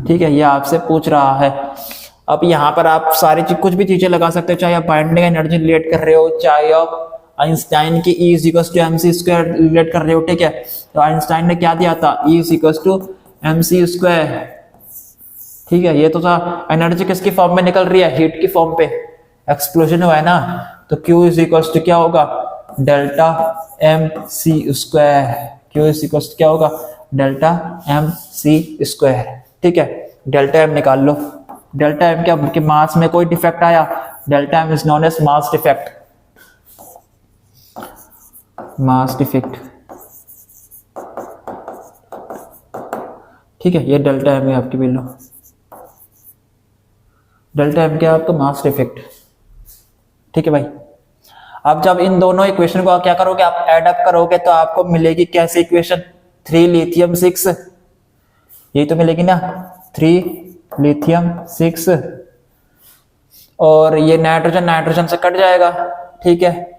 ठीक है, ये आपसे पूछ रहा है। अब यहाँ पर आप सारी चीज, कुछ भी चीजें लगा सकते हो, चाहे आप बाइंडिंग एनर्जी रिलेट कर रहे हो, चाहे आप आइंस्टाइन की E = mc² रिलेट कर रहे हो, ठीक है। तो आइंस्टाइन ने क्या दिया था, E = mc², ठीक है। ये तो था, एनर्जी किसकी फॉर्म में निकल रही है, हीट की फॉर्म पे एक्सप्लोजन हुआ है ना, तो Q = क्या होगा, डेल्टा mc², Q = क्या होगा, डेल्टा mc², ठीक है। डेल्टा m निकाल लो, डेल्टा m क्या, कि मास में कोई डिफेक्ट आया, delta m is known as mass defect, mass defect, ठीक है। ये डेल्टा m है आपकी वैल्यू, डेल्टा m क्या है आपका, मास डिफेक्ट, ठीक है भाई। अब जब इन दोनों इक्वेशन को क्या करोगे, आप ऐड अप करोगे तो आपको मिलेगी कैसे इक्वेशन, 3 लिथियम 6, यही तो मिलेगी ना, 3 लिथियम 6, और ये नाइट्रोजन नाइट्रोजन से कट जाएगा, ठीक है।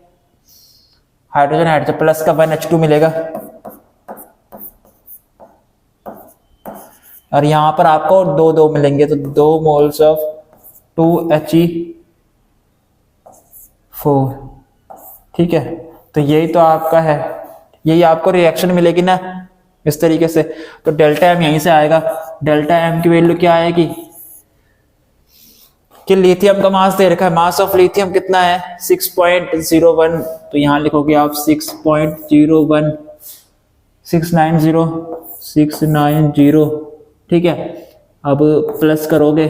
हाइड्रोजन हाइड्रोजन प्लस का 1H2 मिलेगा, और यहां पर आपको 2 मिलेंगे, तो 2 मोल्स ऑफ 2He4, ठीक है। तो यही तो आपका है, यही आपको रिएक्शन मिलेगी ना इस तरीके से। तो डेल्टा m यहीं से आएगा, डेल्टा m की वैल्यू क्या आएगी, कि लिथियम का मास दे रखा है, मास ऑफ लिथियम कितना है, 6.01, तो यहां लिखोगे आप 6.01, 690, ठीक है। अब प्लस करोगे,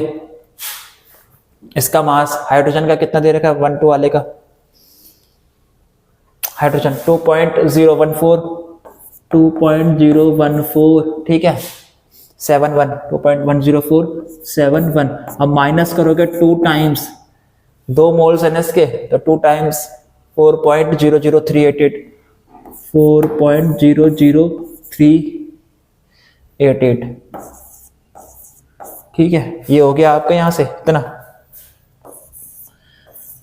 इसका मास हाइड्रोजन का कितना दे रखा है, 1 2 वाले का, हाइड्रोजन 2.014, ठीक है, 71, 2.10471। अब माइनस करोगे 2 टाइम्स 2 मोल्स NS के, तो 2 टाइम्स 4.00388, 4.00388, ठीक है। ये हो गया आपका यहां से इतना,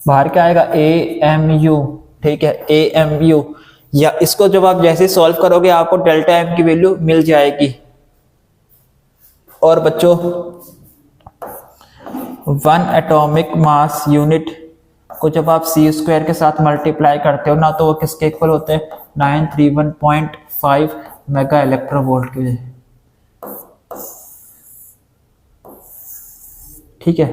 बाहर क्या आएगा, AMU, ठीक है, AMU। या इसको जब आप जैसे सॉल्व करोगे आपको डेल्टा m की वैल्यू मिल जाएगी। और बच्चों 1 एटॉमिक मास यूनिट को जब आप c² के साथ मल्टीप्लाई करते हो ना, तो वो किसके इक्वल होते हैं, 931.5 मेगा इलेक्ट्रोवोल्ट के, ठीक है।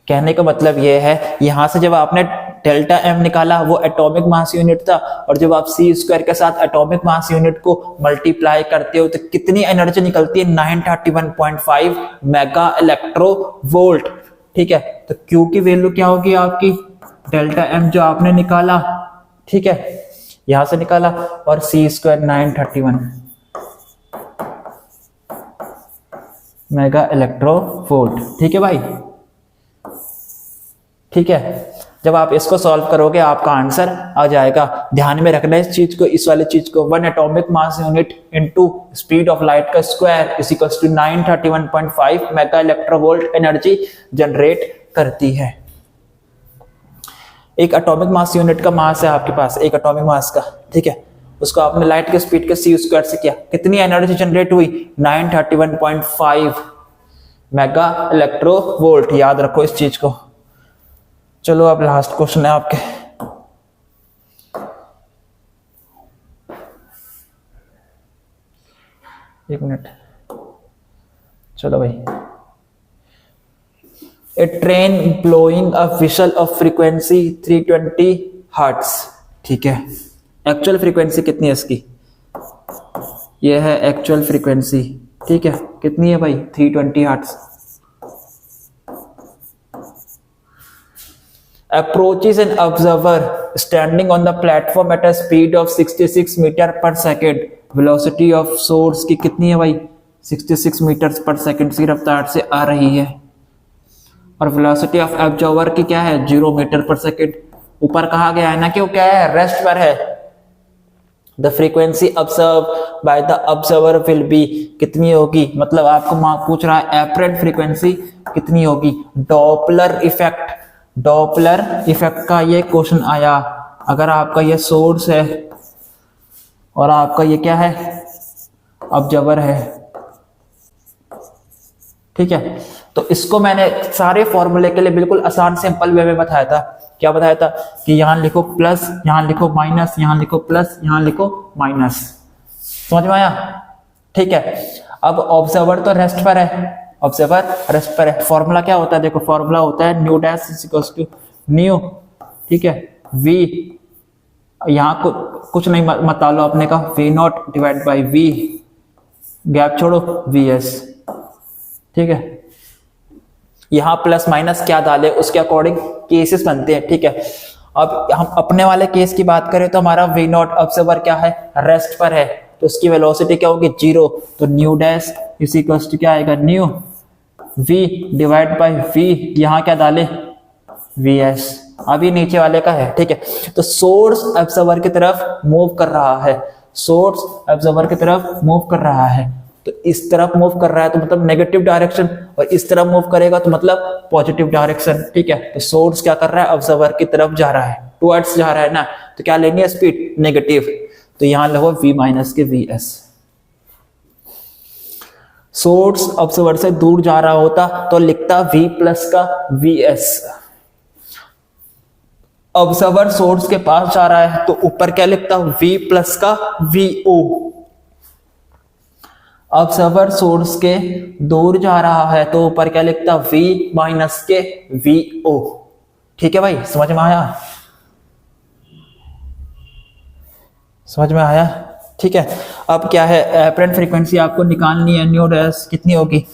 कहने का मतलब ये है, यहां से जब आपने डेल्टा m निकाला वो एटॉमिक मास यूनिट था, और जब आप c² के साथ एटॉमिक मास यूनिट को मल्टीप्लाई करते हो तो कितनी एनर्जी निकलती है, 931.5 मेगा इलेक्ट्रोवोल्ट, ठीक है। तो Q की वैल्यू क्या होगी आपकी, डेल्टा m जो आपने निकाला, ठीक है, यहां से निकाला, और c² 931 मेगा इलेक्ट्रोवोल्ट, ठीक है भाई, ठीक है। जब आप इसको सॉल्व करोगे आपका आंसर आ जाएगा। ध्यान में रखना इस चीज को, इस वाली चीज को, 1 atomic mass unit into speed of light का square is equal to 931.5 mega electrovolt energy generate करती है। एक एटॉमिक मास यूनिट का मास है आपके पास, एक एटॉमिक मास का, ठीक है, उसको आपने लाइट के स्पीड के c² से किया, कितनी एनर्जी जनरेट हुई, 931.5 मेगा इलेक्ट्रोवोल्ट। याद रखो इस चीज को। चलो अब लास्ट क्वेश्चन है आपके, एक मिनट, चलो भाई। A train blowing a whistle of frequency 320 hertz, ठीक है। एक्चुअल फ्रीक्वेंसी कितनी है इसकी, ये है एक्चुअल फ्रीक्वेंसी, ठीक है, कितनी है भाई, 320 hertz. Approaches an observer standing on the platform at a speed of 66 metre पर सेकेंड। वेलोसिटी ऑफ सोर्स की कितनी है भाई, 66 मीटर पर सेकेंड की रफ्तार से आ रही है, और वेलोसिटी ऑफ ऑब्जर्वर की क्या है, 0 मीटर पर सेकेंड। ऊपर कहा गया है ना कि वो क्या है, रेस्ट पर है। The frequency observe by the observer will be, कितनी होगी, मतलब आपको पूछ रहा है एपरेंट फ्रीक्वेंसी कितनी होगी। डॉपलर इफेक्ट, डॉपलर इफेक्ट का ये क्वेश्चन आया। अगर आपका ये सोर्स है और आपका ये क्या है, ऑब्जर्वर है, ठीक है, तो इसको मैंने सारे फॉर्मूले के लिए बिल्कुल आसान सिंपल वे में बताया था। क्या बताया था कि यहां लिखो प्लस, यहां लिखो माइनस, यहां लिखो प्लस, यहां लिखो माइनस। समझ में आया? ठीक है। अब ऑब्जर्वर तो रेस्ट पर है, ऑब्जर्वर रेस्ट पर है। फॉर्मूला क्या होता है, देखो फॉर्मूला होता है nu dash is equals to nu, ठीक है, वी, यहां कुछ नहीं मत डालो अपने का, v naught divide by v, gap छोड़ो, वी एस, ठीक है। यहां प्लस माइनस क्या डाले उसके अकॉर्डिंग केसेस बनते हैं, ठीक है। अब हम अपने वाले केस की बात करें तो हमारा वी नॉट ऑब्जर्वर क्या है, रेस्ट पर है, तो उसकी वेलोसिटी क्या होगी, 0, तो nu dash is equals to क्या आएगा, nu v divide by v, यहां क्या डाले, वी एस, अभी नीचे वाले का है, ठीक है। तो सोर्स ऑब्जर्वर की तरफ मूव कर रहा है, सोर्स ऑब्जर्वर की तरफ मूव कर रहा है, तो इस तरफ मूव कर रहा है तो मतलब नेगेटिव डायरेक्शन, और इस तरफ मूव करेगा तो मतलब पॉजिटिव डायरेक्शन, ठीक है। तो सोर्स क्या कर रहा है, ऑब्जर्वर की तरफ जा रहा है, टुवर्ड्स जा रहा है ना, तो क्या लेनी है स्पीड, नेगेटिव, तो यहां लो v माइनस के वी एस। सोर्स ऑब्जर्वर से दूर जा रहा होता तो लिखता v प्लस का वी एस। ऑब्जर्वर सोर्स के पास जा रहा है तो ऊपर क्या लिखता हूं, v प्लस का वी ओ। ऑब्जर्वर सोर्स के दूर जा रहा है तो ऊपर क्या लिखता, v माइनस के वी ओ। ठीक है भाई, समझ में आया, समझ में आया, ठीक है। अब क्या है, एपरेंट फ्रीक्वेंसी आपको निकालनी है, न्यू डैश कितनी होगी,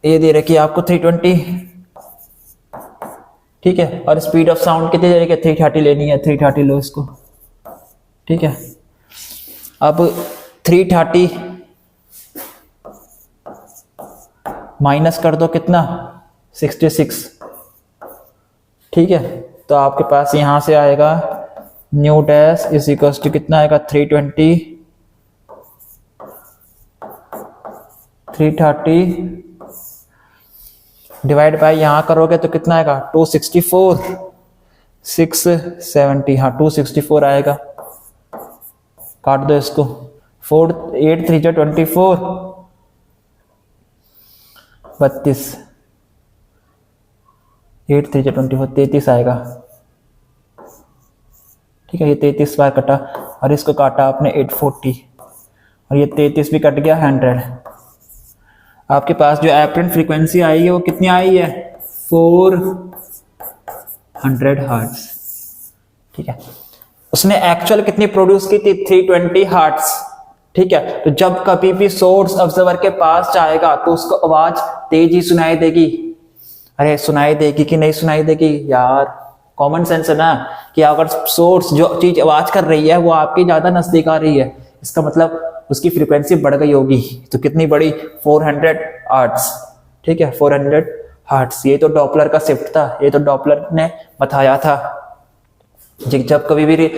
ये दे रखी है आपको 320, ठीक है, और स्पीड ऑफ साउंड कितनी दे रखी है, 330 लेनी है, 330 लो इसको, ठीक है। अब 330 माइनस कर दो कितना, 66, ठीक है, तो आपके पास यहां से आएगा nu dash is equals to कितना आएगा, 320, 330 डिवाइड बाय यहां करोगे तो कितना आएगा, 264, 670, हाँ 264 आएगा, काट दो इसको, 4 8 3 24, 32, 8 3 24, 33 आएगा, ठीक है। ये 33 बार कटा और इसको काटा आपने 840 और ये 33 भी कट गया 100। आपके पास जो एपरेंट फ्रीक्वेंसी आई है वो कितनी आई है, 400 हर्ट्ज, ठीक है। उसने एक्चुअल कितनी प्रोड्यूस की थी, 320 हर्ट्ज, ठीक है। तो जब कभी भी सोर्स ऑब्जर्वर के पास जाएगा तो उसको आवाज तेज ही सुनाई देगी। अरे सुनाई देगी कि नहीं सुनाई देगी यार, कॉमन सेंस है ना, कि अगर सोर्स जो चीज आवाज कर रही है वो आपकी ज्यादा नजदीक आ रही है, इसका मतलब उसकी फ्रीक्वेंसी बढ़ गई होगी। तो कितनी बड़ी, 400 हर्ट्ज, ठीक है, 400 हर्ट्ज। ये तो डॉपलर का शिफ्ट था, ये तो डॉपलर ने बताया था। जब कभी भी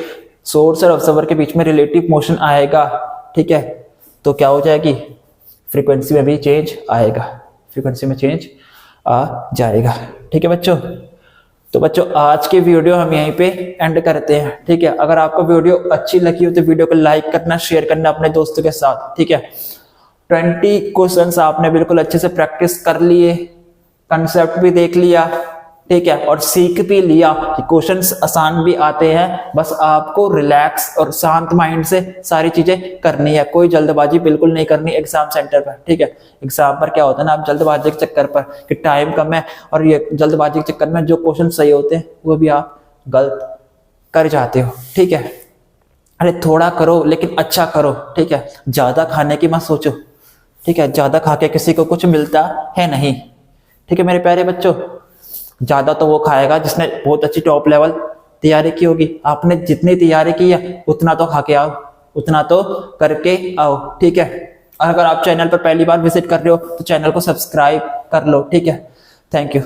सोर्स और ऑब्जर्वर के बीच में रिलेटिव मोशन आएगा, ठीक है, तो क्या हो जाएगी, फ्रीक्वेंसी में भी चेंज आएगा, फ्रीक्वेंसी में चेंज आ जाएगा, ठीक है बच्चों। तो बच्चों आज की वीडियो हम यहीं पे एंड करते हैं, ठीक है। अगर आपको वीडियो अच्छी लगी हो तो वीडियो को लाइक करना, शेयर करना अपने दोस्तों के साथ, ठीक है। 20 क्वेश्चंस आपने बिल्कुल अच्छे से प्रैक्टिस कर लिए, कंसेप्ट भी देख लिया, ठीक है, और सीख भी लिया कि क्वेश्चंस आसान भी आते हैं, बस आपको रिलैक्स और शांत माइंड से सारी चीजें करनी है, कोई जल्दबाजी बिल्कुल नहीं करनी एग्जाम सेंटर पर, ठीक है। एग्जाम पर क्या होता है ना, आप जल्दबाजी के चक्कर पर कि टाइम कम है और ये जल्दबाजी के चक्कर में जो क्वेश्चन सही होते हैं वो भी आप गलत कर जाते हो, ठीक है। अरे थोड़ा करो लेकिन अच्छा करो, ठीक है, ज्यादा खाने की मत सोचो, ठीक है, ज्यादा खा के किसी को कुछ मिलता है नहीं, ठीक है मेरे प्यारे बच्चों। ज्यादा तो वो खाएगा जिसने बहुत अच्छी टॉप लेवल तैयारी की होगी। आपने जितनी तैयारी की है उतना तो खा के आओ, उतना तो करके आओ, ठीक है। और अगर आप चैनल पर पहली बार विजिट कर रहे हो तो चैनल को सब्सक्राइब कर लो, ठीक है। Thank you.